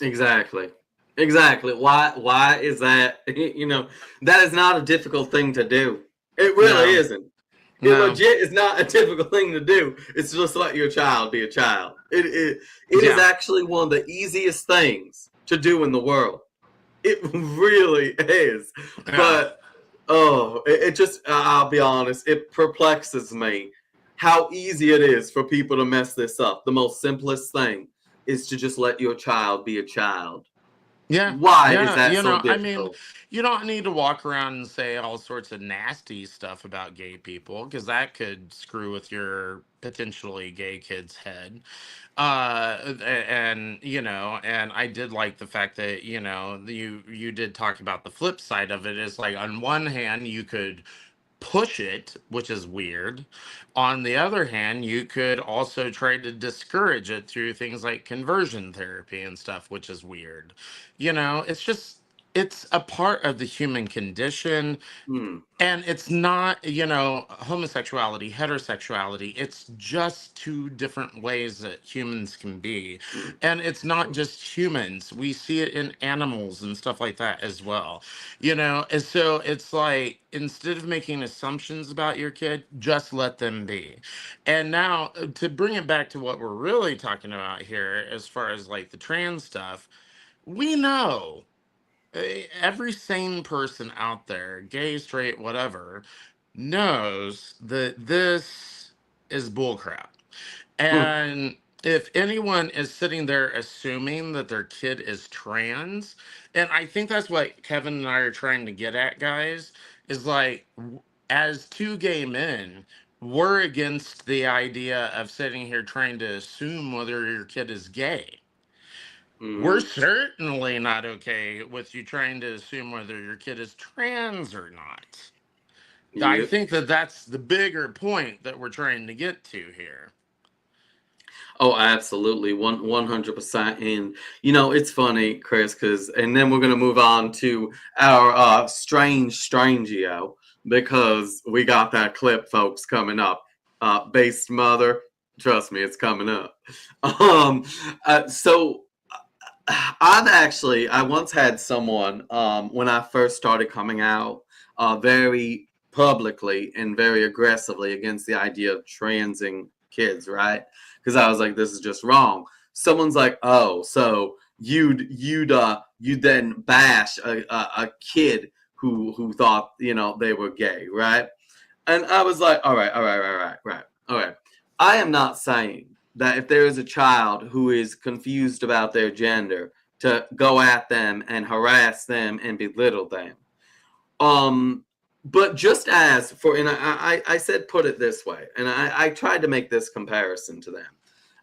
Exactly. Exactly. Why is that? That is not a difficult thing to do. It really No, isn't. It no. legit is not a difficult thing to do. It's just let your child be a child. It is Yeah. actually one of the easiest things to do in the world. It really is. Yeah. But Oh, it just, I'll be honest, it perplexes me how easy it is for people to mess this up. The most simplest thing is to just let your child be a child. Yeah, Why is yeah, that so I mean, difficult? you don't need to walk around and say all sorts of nasty stuff about gay people because that could screw with your potentially gay kid's head. And and I did like the fact that you did talk about the flip side of it. Is like, on one hand you could push it, which is weird. On the other hand, you could also try to discourage it through things like conversion therapy and stuff, which is weird. It's just, it's a part of the human condition. Hmm. And it's not, homosexuality, heterosexuality. It's just two different ways that humans can be. Hmm. And it's not just humans. We see it in animals and stuff like that as well. And so it's like, instead of making assumptions about your kid, just let them be. And now, to bring it back to what we're really talking about here, as far as like the trans stuff, we know, every sane person out there, gay, straight, whatever, knows that this is bullcrap. Hmm. And if anyone is sitting there assuming that their kid is trans, and I think that's what Kevin and I are trying to get at, guys, is like, as two gay men, we're against the idea of sitting here trying to assume whether your kid is gay. We're Hmm. certainly not okay with you trying to assume whether your kid is trans or not. I Yep. think that that's the bigger point that we're trying to get to here. Oh, absolutely, 100%. And it's funny, Chris, because and then we're gonna move on to our strangio, because we got that clip, folks, coming up. Based mother, trust me, it's coming up. Um, so I once had someone, when I first started coming out, very publicly and very aggressively against the idea of transing kids, right? Because I was like, this is just wrong. Someone's like, oh, so you'd then bash a kid who thought they were gay, right? And I was like, all right, all right, all right, right, all right. I am not saying that if there is a child who is confused about their gender, to go at them and harass them and belittle them. Um, but just as for, and I said, put it this way, and I tried to make this comparison to them.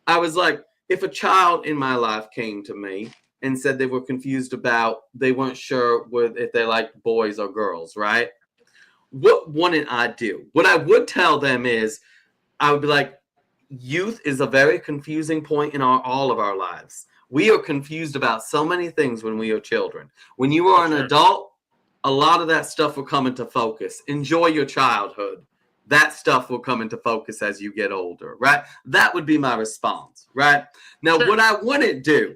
I was like, if a child in my life came to me and said they were confused about, they weren't sure if they liked boys or girls, right? What wouldn't I do? What I would tell them is, I would be like, youth is a very confusing point in all of our lives. We are confused about so many things when we are children. When you For are an sure. adult, a lot of that stuff will come into focus. Enjoy your childhood. That stuff will come into focus as you get older, right? That would be my response, right? Now, Sure. what I wouldn't do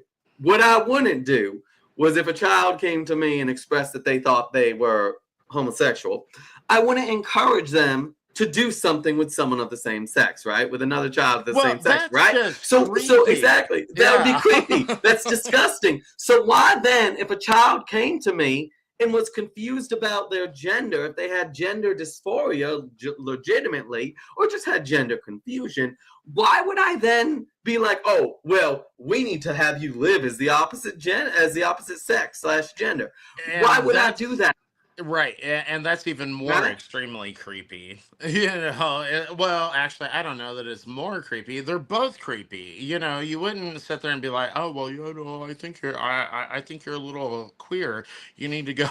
was, if a child came to me and expressed that they thought they were homosexual, I wouldn't encourage them to do something with someone of the same sex, right? With another child of the Well, same sex, that's right? just So creepy. exactly, that would be Yeah. creepy. That's disgusting. So why then, if a child came to me and was confused about their gender, if they had gender dysphoria legitimately, or just had gender confusion, why would I then be like, oh, well, we need to have you live as the opposite sex slash gender? Why And would I do that's that? right. And that's even more Right? extremely creepy. Well, actually, I don't know that it's more creepy. They're both creepy. You wouldn't sit there and be like, oh, well, I think I think you're a little queer. You need to go.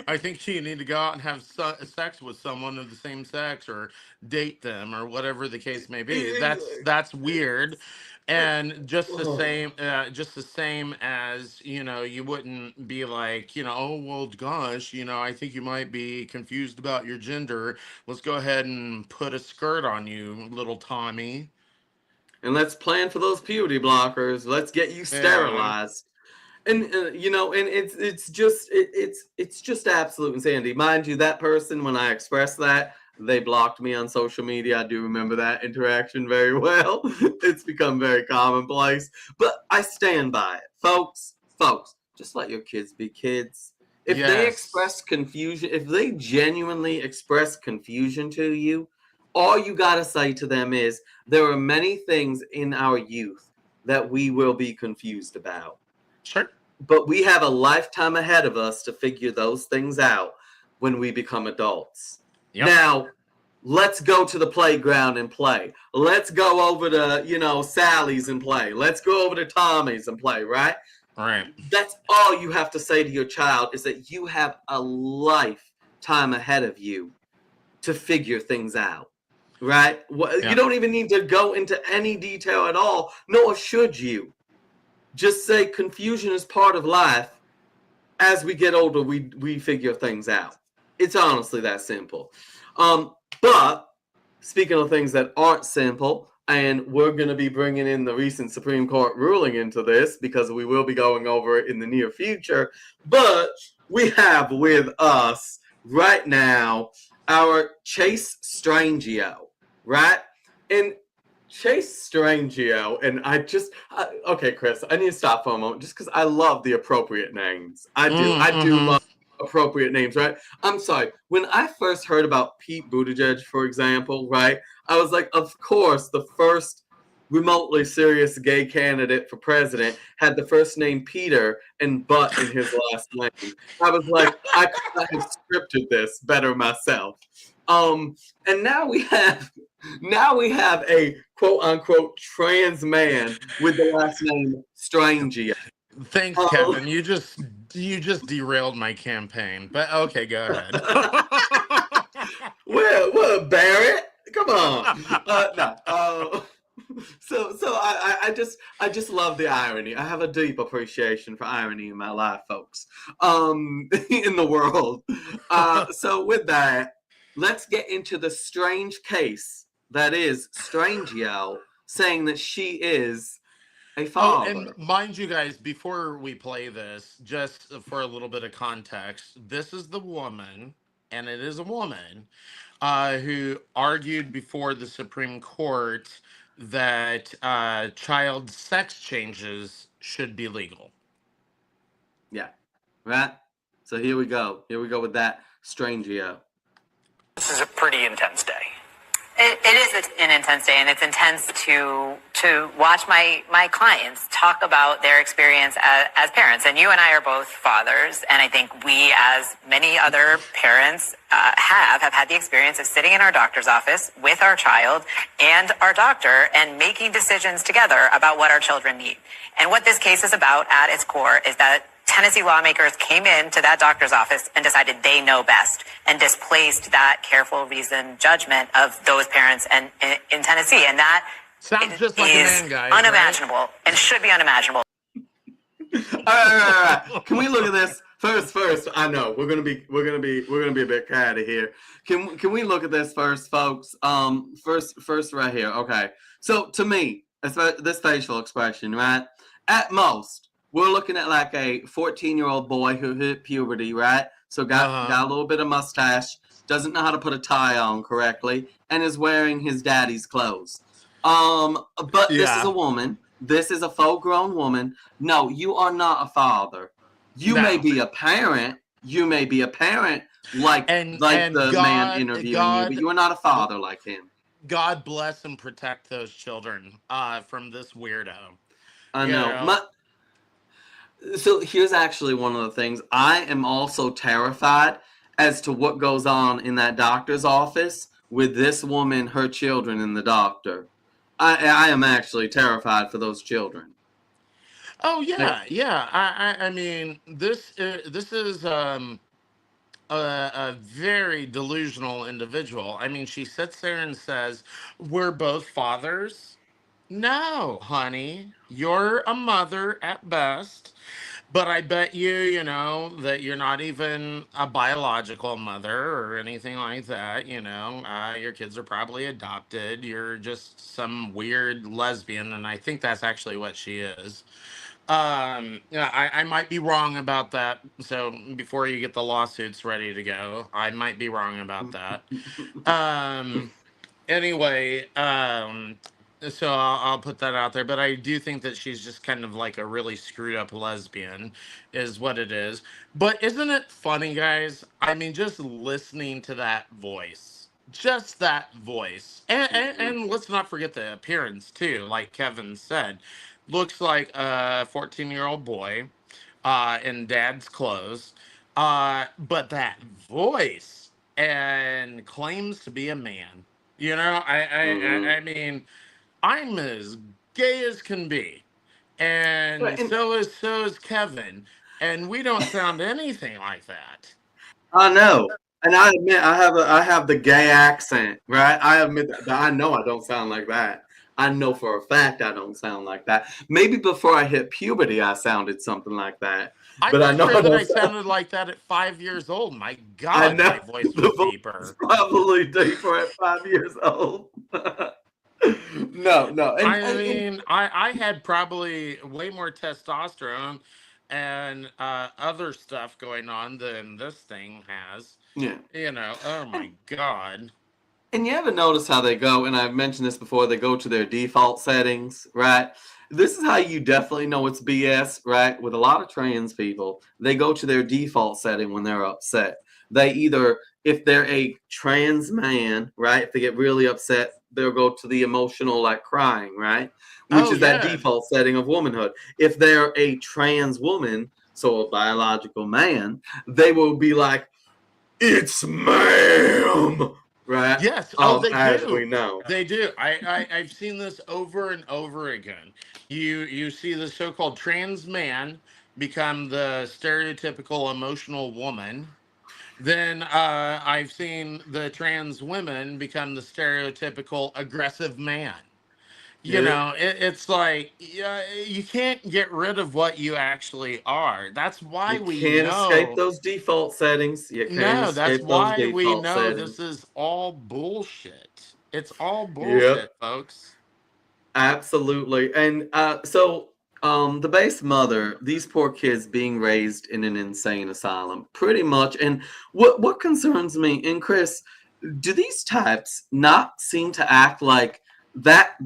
I think you need to go out and have sex with someone of the same sex, or date them, or whatever the case may be. That's weird. And Oh. just the same as, you wouldn't be like, oh, well, gosh, I think you might be confused about your gender. Let's go ahead and put a skirt on you, little Tommy. And let's plan for those puberty blockers. Let's get you Yeah. sterilized. And and it's just absolute insanity. Mind you, that person, when I expressed that, they blocked me on social media. I do remember that interaction very well. It's become very commonplace, but I stand by it, folks. Just let your kids be kids. If they Yes. express confusion, if they genuinely express confusion to you, all you got to say to them is there are many things in our youth that we will be confused about, Sure. but we have a lifetime ahead of us to figure those things out when we become adults. Yep. Now, let's go to the playground and play. Let's go over to, Sally's and play. Let's go over to Tommy's and play, right? Right. That's all you have to say to your child is that you have a lifetime ahead of you to figure things out, right? You Yeah. don't even need to go into any detail at all, nor should you. Just say confusion is part of life. As we get older, we figure things out. It's honestly that simple. But speaking of things that aren't simple, and we're going to be bringing in the recent Supreme Court ruling into this because we will be going over it in the near future. But we have with us right now our Chase Strangio, right? And Chase Strangio, and okay, Chris, I need to stop for a moment just because I love the appropriate names. I do Mm-hmm. love appropriate names, right? I'm sorry. When I first heard about Pete Buttigieg, for example, right, I was like, of course, the first remotely serious gay candidate for president had the first name Peter and butt in his last name. I was like, I could not have scripted this better myself. And now we have a quote unquote trans man with the last name Strangio. Thanks, Kevin. You just derailed my campaign. But okay, go ahead. Well, Barrett, come on. No. So I just love the irony. I have a deep appreciation for irony in my life, folks. In the world. So with that, let's get into the strange case that is Strangio saying that she is a Oh, and father. mind you guys, before we play this, just for a little bit of context, this is the woman, and it is a woman, who argued before the Supreme Court that child sex changes should be legal. Yeah. Right? So here we go. Here we go with that Strangio. This is a pretty intense day. It is an intense day, and it's intense to watch my clients talk about their experience as parents. And you and I are both fathers, and I think we, as many other parents, have had the experience of sitting in our doctor's office with our child and our doctor and making decisions together about what our children need. And what this case is about at its core is that Tennessee lawmakers came into that doctor's office and decided they know best and displaced that careful, reasoned judgment of those parents in Tennessee. And that Sounds just like a is man, guys. unimaginable and should be unimaginable. All right. Can we look at this first? I know we're gonna be a bit catty here. Can we look at this first, folks? First right here. Okay. So to me, this facial expression, right? At most, we're looking at like a 14-year-old boy who hit puberty, right? So got a little bit of mustache, doesn't know how to put a tie on correctly, and is wearing his daddy's clothes. But this is Yeah. a woman. This is a full-grown woman. No, you are not a father. You No. may be a parent. You may be a parent like And the man God, interviewing you, God, but you are not a father like him. God bless and protect those children from this weirdo. I You know. know, So here's actually one of the things. I am also terrified as to what goes on in that doctor's office with this woman, her children, and the doctor. I am actually terrified for those children. oh Like, yeah. I mean, this is a very delusional individual. I mean, she sits there and says, "We're both fathers." No, honey, you're a mother at best. But I bet that you're not even a biological mother or anything like that. Your kids are probably adopted. You're just some weird lesbian, and I think that's actually what she is. Yeah, I might be wrong about that. So before you get the lawsuits ready to go, I might be wrong about that. Um, anyway, So I'll put that out there, but I do think that she's just kind of like a really screwed up lesbian, is what it is. But isn't it funny, guys? I mean, just listening to that voice, just that voice, and let's not forget the appearance too. Like Kevin said, looks like a 14-year-old boy, in dad's clothes, but that voice and claims to be a man. You know, Mm-hmm. I mean, I'm as gay as can be, and And so is Kevin, and we don't sound anything like that. I know, and I admit I have the gay accent, right? I admit that, but I know I don't sound like that. I know for a fact I don't sound like that. Maybe before I hit puberty, I sounded something like that, I'm but I not know sure I that don't I sound. sounded like that at 5 years old. My I God, know my voice the was voice is deeper. probably deeper at 5 years old. No, no, I and mean, I had probably way more testosterone and other stuff going on than this thing has. yeah. You know, oh my God. And you ever notice how they go, and I've mentioned this before, they go to their default settings, right? This is how you definitely know it's BS, right? With a lot of trans people, they go to their default setting when they're upset. They either, if they're a trans man, right? If they get really upset, they'll go to the emotional, like crying, right? Which Oh, is that yeah. default setting of womanhood. If they're a trans woman, so a biological man, they will be like, it's ma'am, right? Yes. Oh, they As we do. know. They do. I've seen this over and over again. You see the so-called trans man become the stereotypical emotional woman. Then I've seen the trans women become the stereotypical aggressive man. You Yep. know, it's like, yeah, you can't get rid of what you actually are. That's why You we can't escape know. those default settings. You can't No, that's escape those why we default know settings. this is all bullshit. It's all Yep. bullshit, folks. Absolutely. And the base mother, these poor kids being raised in an insane asylum, pretty much. And what concerns me, and Chris, do these types not seem to act like that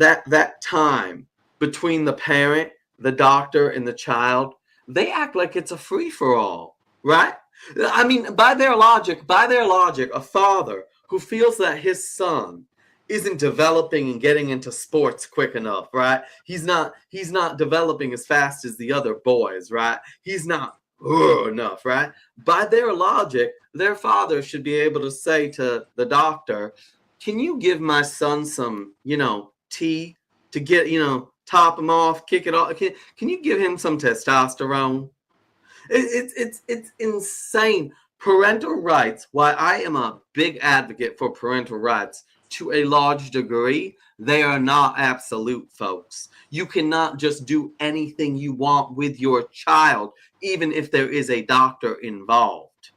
time between the parent, the doctor, and the child? They act like it's a free for all, right? I mean, by their logic, a father who feels that his son isn't developing and getting into sports quick enough, right? He's not developing as fast as the other boys, right? He's not enough, right? By their logic, their father should be able to say to the doctor, "Can you give my son some, tea to get, top him off, kick it off? Can you give him some testosterone?" It's insane. Parental rights. Why I am a big advocate for parental rights. To a large degree, they are not absolute, folks. You cannot just do anything you want with your child, even if there is a doctor involved.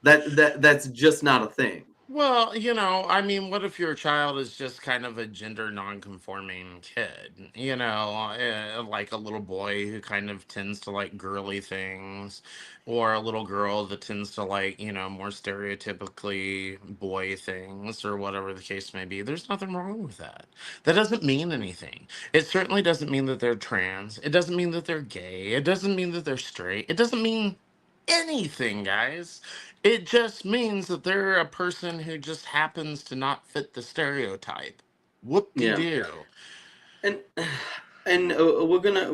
That's just not a thing. Well, I mean, what if your child is just kind of a gender non-conforming kid? Like a little boy who kind of tends to like girly things, or a little girl that tends to like, more stereotypically boy things, or whatever the case may be. There's nothing wrong with that. That doesn't mean anything. It certainly doesn't mean that they're trans. It doesn't mean that they're gay. It doesn't mean that they're straight. It doesn't mean anything, guys. It just means that they're a person who just happens to not fit the stereotype. Whoop de Yeah. doo. And we're gonna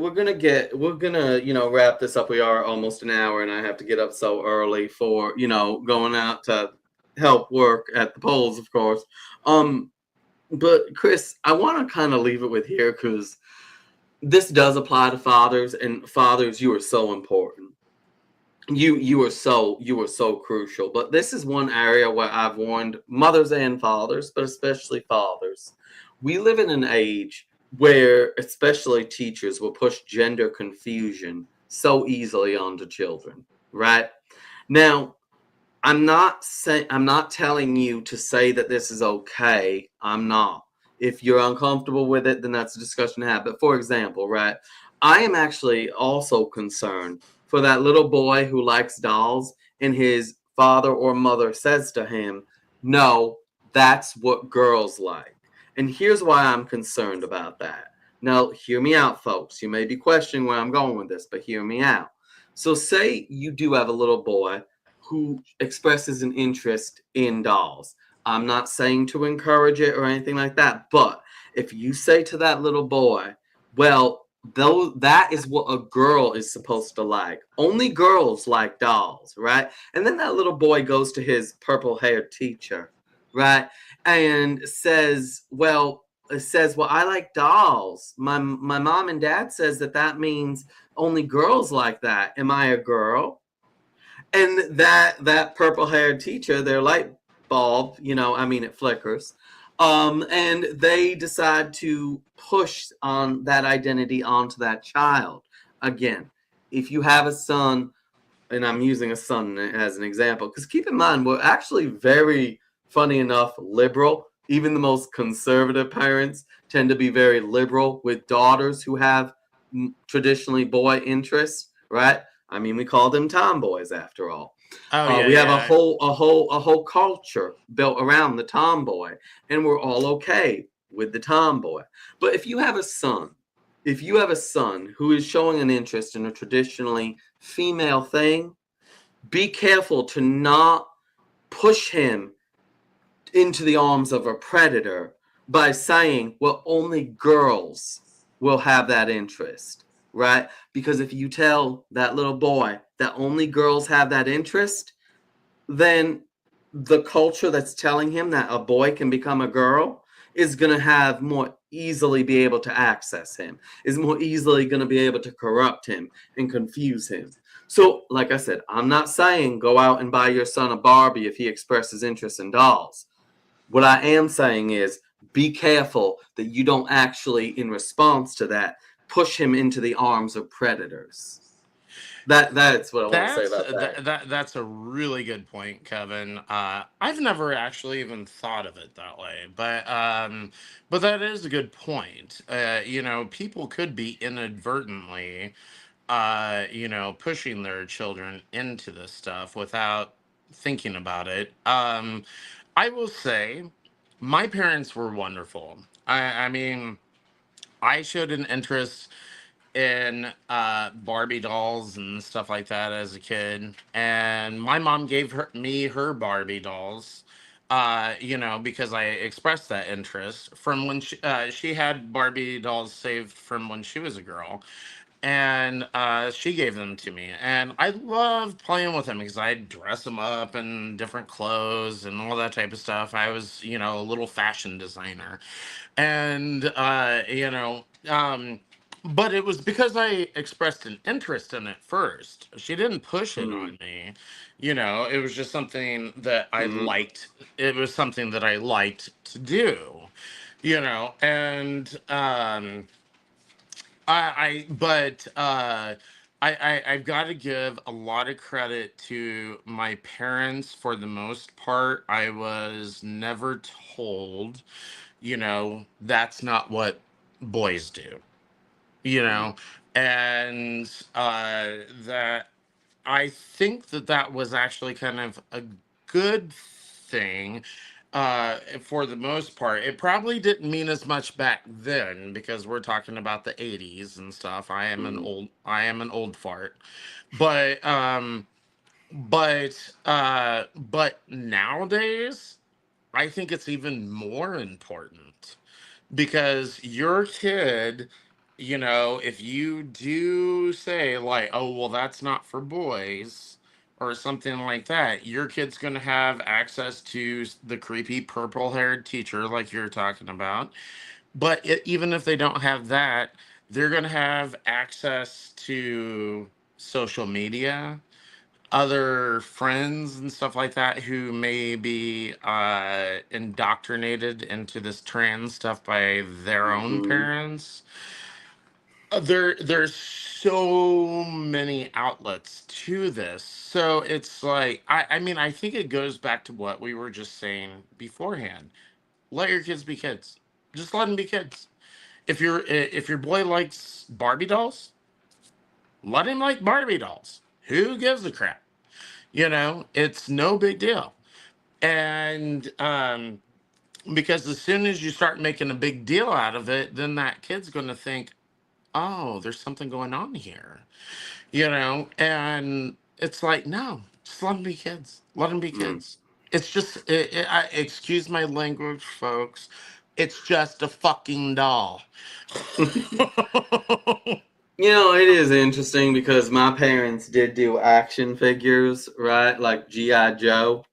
wrap this up. We are almost an hour, and I have to get up so early for going out to help work at the polls, of course. Um, but Chris, I want to kind of leave it with here because this does apply to fathers, and fathers, you are so important. You are so crucial. But this is one area where I've warned mothers and fathers, but especially fathers. We live in an age where especially teachers will push gender confusion so easily onto children, right? Now, I'm not telling you to say that this is okay. I'm not. If you're uncomfortable with it, then that's a discussion to have. But for example, right, I am actually also concerned for that little boy who likes dolls and his father or mother says to him, "No, that's what girls like." And here's why I'm concerned about that. Now, hear me out, folks. You may be questioning where I'm going with this, but hear me out. So, say you do have a little boy who expresses an interest in dolls. I'm not saying to encourage it or anything like that, but if you say to that little boy, well, though that is what a girl is supposed to like. Only girls like dolls, right? And then that little boy goes to his purple-haired teacher, right? And says, well, I like dolls. My mom and dad says that means only girls like that. Am I a girl? And that purple-haired teacher, their light bulb, it flickers. And they decide to push on that identity onto that child. Again, if you have a son, and I'm using a son as an example, because keep in mind, we're actually very, funny enough, liberal. Even the most conservative parents tend to be very liberal with daughters who have traditionally boy interests, right? I mean, we call them tomboys after all. Oh We have a yeah, whole culture built around the tomboy, and we're all okay with the tomboy. But if you have a son who is showing an interest in a traditionally female thing, be careful to not push him into the arms of a predator by saying, well, only girls will have that interest, right? Because if you tell that little boy that only girls have that interest, then the culture that's telling him that a boy can become a girl is going to have more easily be able to access him, is more easily going to be able to corrupt him and confuse him. So, like I said, I'm not saying go out and buy your son a Barbie if he expresses interest in dolls. What I am saying is be careful that you don't actually, in response to that, push him into the arms of predators. That's what I want to say that's about that. that's a really good point, Kevin. I've never actually even thought of it that way, but that is a good point. People could be inadvertently, pushing their children into this stuff without thinking about it. I will say, my parents were wonderful. I mean, I showed an interest in Barbie dolls and stuff like that as a kid, and my mom gave me her Barbie dolls. Because I expressed that interest from when she had Barbie dolls saved from when she was a girl, and she gave them to me, and I loved playing with them because I'd dress them up in different clothes and all that type of stuff. I was, a little fashion designer, and but it was because I expressed an interest in it first. She didn't push it Mm, on me. It was just something that I mm, liked. It was something that I liked to do. And but I've got to give a lot of credit to my parents for the most part. I was never told, that's not what boys do, you mm, know, and that I think that was actually kind of a good thing for the most part. It probably didn't mean as much back then because we're talking about the 80s and stuff. mm, I am an old fart. But but nowadays I think it's even more important because your kid, if you do say like, oh well, that's not for boys or something like that, your kid's going to have access to the creepy purple haired teacher like you're talking about. But even if they don't have that, they're going to have access to social media, other friends and stuff like that who may be indoctrinated into this trans stuff by their own mhm, parents. There's so many outlets to this, so it's like I mean, I think it goes back to what we were just saying beforehand. Let your kids be kids. Just let them be kids. If your boy likes Barbie dolls, let him like Barbie dolls. Who gives a crap? It's no big deal. And Because as soon as you start making a big deal out of it, then that kid's going to think, oh, there's something going on here, and it's like, no, just let them be kids. Let them be Mm. kids. It's just, excuse my language, folks. It's just a fucking doll. It is interesting because my parents did do action figures, right? Like G.I. Joe,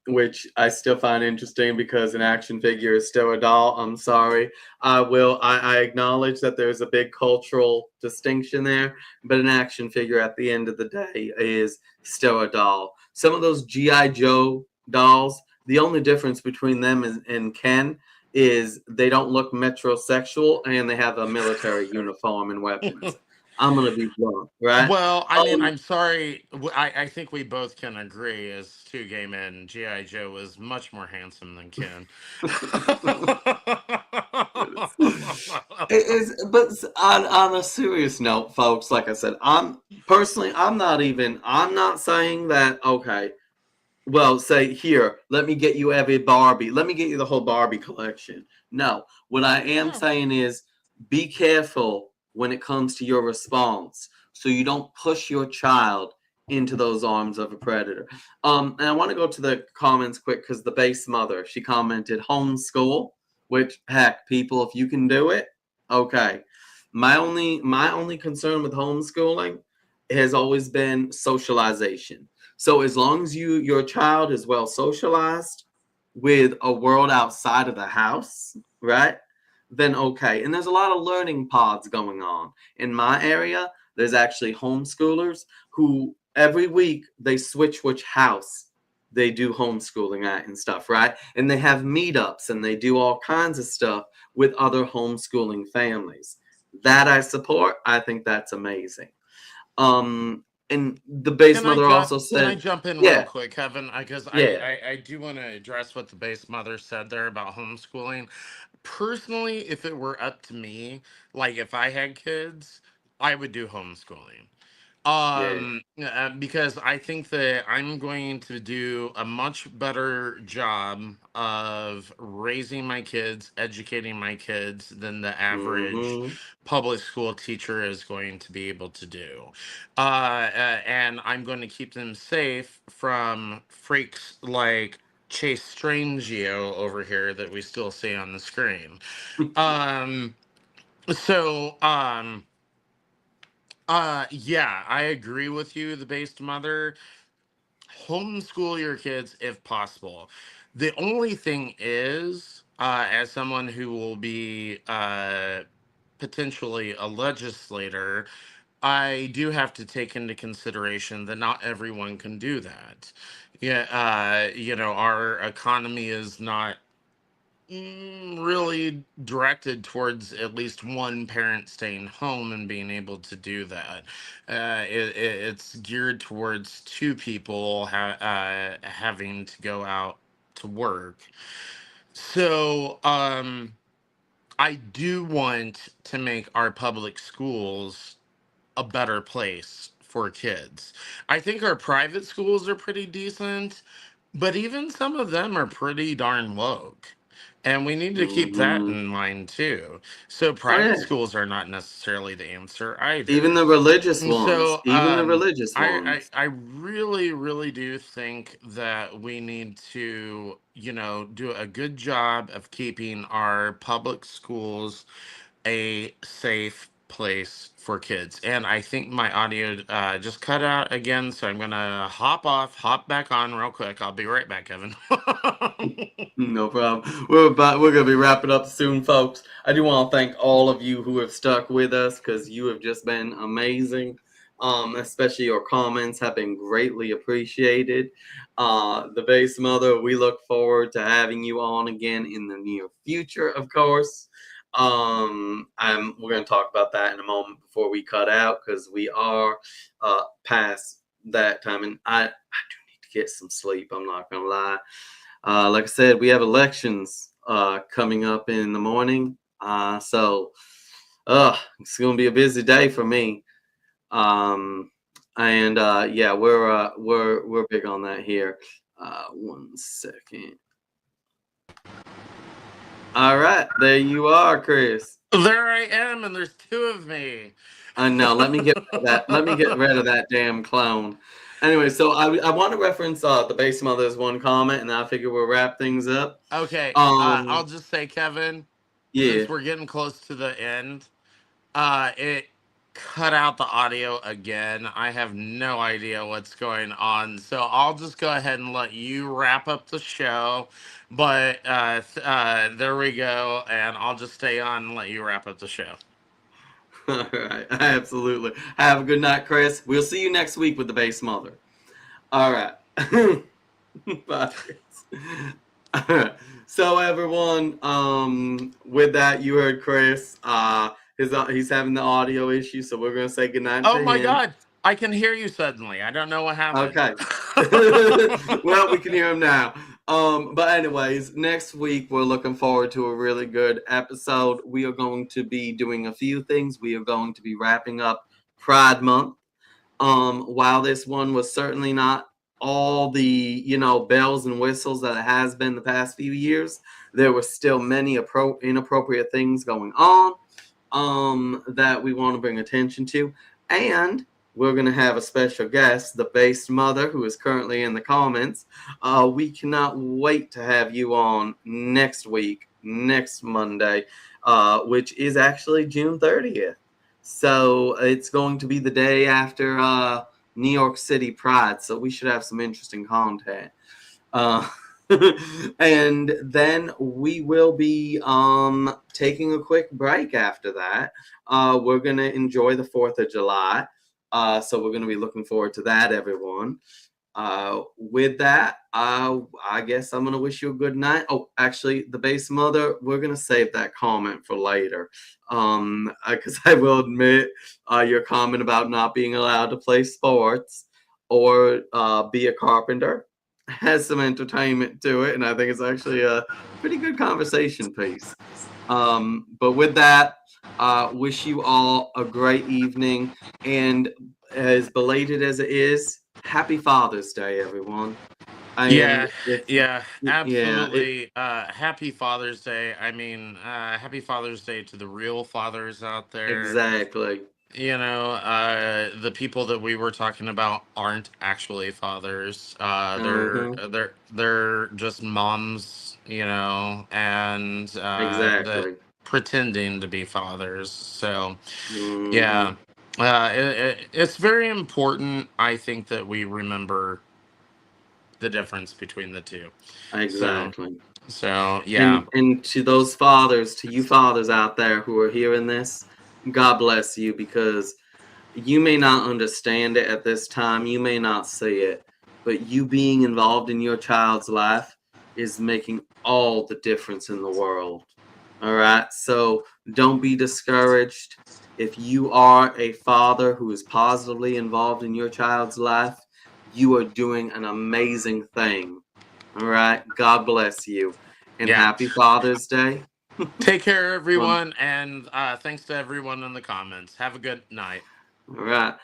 which I still find interesting because an action figure is still a doll. I'm sorry. I acknowledge that there's a big cultural distinction there, but an action figure at the end of the day is still a doll. Some of those G.I. Joe dolls, the only difference between them and Ken is they don't look metrosexual and they have a military uniform and weapons. I'm gonna be blunt, right? Well, I mean, Um, I'm sorry. I think we both can agree as two gay men, G.I. Joe was much more handsome than Ken. It is, but on a serious note, folks, like I said, I'm not saying that, okay, well, say, here, let me get you every Barbie, let me get you the whole Barbie collection. No, what I am Yeah. saying is be careful when it comes to your response so you don't push your child into those arms of a predator. And I want to go to the comments quick because the base mother, she commented homeschool, which, heck, people, if you can do it, okay. My only concern with homeschooling has always been socialization. So as long as your child is well socialized with a world outside of the house, right? Then okay. And there's a lot of learning pods going on. In my area, there's actually homeschoolers who every week they switch which house they do homeschooling at and stuff, right? And they have meetups and they do all kinds of stuff with other homeschooling families. That I support. I think that's amazing. And the base mother also Can I said, jump in real yeah, quick, Kevin? Because yeah, I do want to address what the base mother said there about homeschooling. Personally, if it were up to me, like if I had kids, I would do homeschooling. yeah. Because I think that I'm going to do a much better job of raising my kids, educating my kids than the average Mm-hmm. public school teacher is going to be able to do. And I'm going to keep them safe from freaks like Chase Strangio over here that we still see on the screen. Um, so, yeah, I agree with you, the based mother. Homeschool your kids if possible. The only thing is, as someone who will be potentially a legislator, I do have to take into consideration that not everyone can do that. Yeah, our economy is not really directed towards at least one parent staying home and being able to do that. It's geared towards two people having to go out to work. So I do want to make our public schools a better place for kids. I think our private schools are pretty decent, but even some of them are pretty darn woke. And we need to keep that Mm-hmm. in mind too. So Oh yeah. private schools are not necessarily the answer Even either. the religious And ones. so Even the religious I ones. I really, really do think that we need to, do a good job of keeping our public schools a safe place for kids. And I think my audio just cut out again, so I'm gonna hop back on real quick. I'll be right back, Kevin. No problem. We're gonna be wrapping up soon, folks. I do want to thank all of you who have stuck with us because you have just been amazing. Especially your comments have been greatly appreciated. The base mother, we look forward to having you on again in the near future, of course. We're gonna talk about that in a moment before we cut out because we are past that time, and I do need to get some sleep. I'm not gonna lie. Like I said, we have elections coming up in the morning, so it's gonna be a busy day for me. Um, and yeah, we're big on that here. One second. All right, there you are, Chris. There I am, and there's two of me. No, let me get rid of that. Let me get rid of that damn clone. Anyway, so I want to reference the base mother's one comment, and I figure we'll wrap things up. Okay, I'll Um, just say, Kevin, yeah. since we're getting close to the end, it cut out the audio again. I have no idea what's going on, so I'll just go ahead and let you wrap up the show. But there we go, and I'll just stay on and let you wrap up the show. All right, absolutely. Have a good night, Chris. We'll see you next week with the base mother. All right. Bye, Chris. All right. So everyone, with that, you heard Chris. He's having the audio issue, so we're gonna say goodnight Oh to my him. God, I can hear you suddenly. I don't know what happened. Okay. Well, we can hear him now. But anyways, next week we're looking forward to a really good episode. We are going to be doing a few things. We are going to be wrapping up Pride Month. While this one was certainly not all the bells and whistles that it has been the past few years, there were still many inappropriate things going on that we want to bring attention to, and we're going to have a special guest, the base mother, who is currently in the comments. We cannot wait to have you on next week, next Monday, which is actually June 30th. So it's going to be the day after New York City Pride. So we should have some interesting content. And then we will be taking a quick break after that. We're going to enjoy the 4th of July. So we're going to be looking forward to that, everyone. With that, I guess I'm going to wish you a good night. Oh, actually, the base mother, we're going to save that comment for later. Because I will admit, your comment about not being allowed to play sports or be a carpenter has some entertainment to it, and I think it's actually a pretty good conversation piece. But with that, wish you all a great evening, and as belated as it is, happy Father's Day, everyone. And Yeah, yeah, absolutely. Happy Father's Day. I mean, happy Father's Day to the real fathers out there. exactly. The people that we were talking about aren't actually fathers. Uh-huh, They're just moms, and that exactly. pretending to be fathers. So Hmm. yeah, it's very important. I think that we remember the difference between the two. So Exactly. yeah, And to those fathers, to you fathers out there who are hearing this, God bless you, because you may not understand it at this time, you may not see it, but you being involved in your child's life is making all the difference in the world. All right. So don't be discouraged. If you are a father who is positively involved in your child's life, you are doing an amazing thing. All right. God bless you. And yeah. happy Father's Day. Take care, Well, everyone, and thanks to everyone in the comments. Have a good night. all right.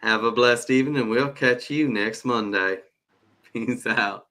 Have a blessed evening, and we'll catch you next Monday. Peace out.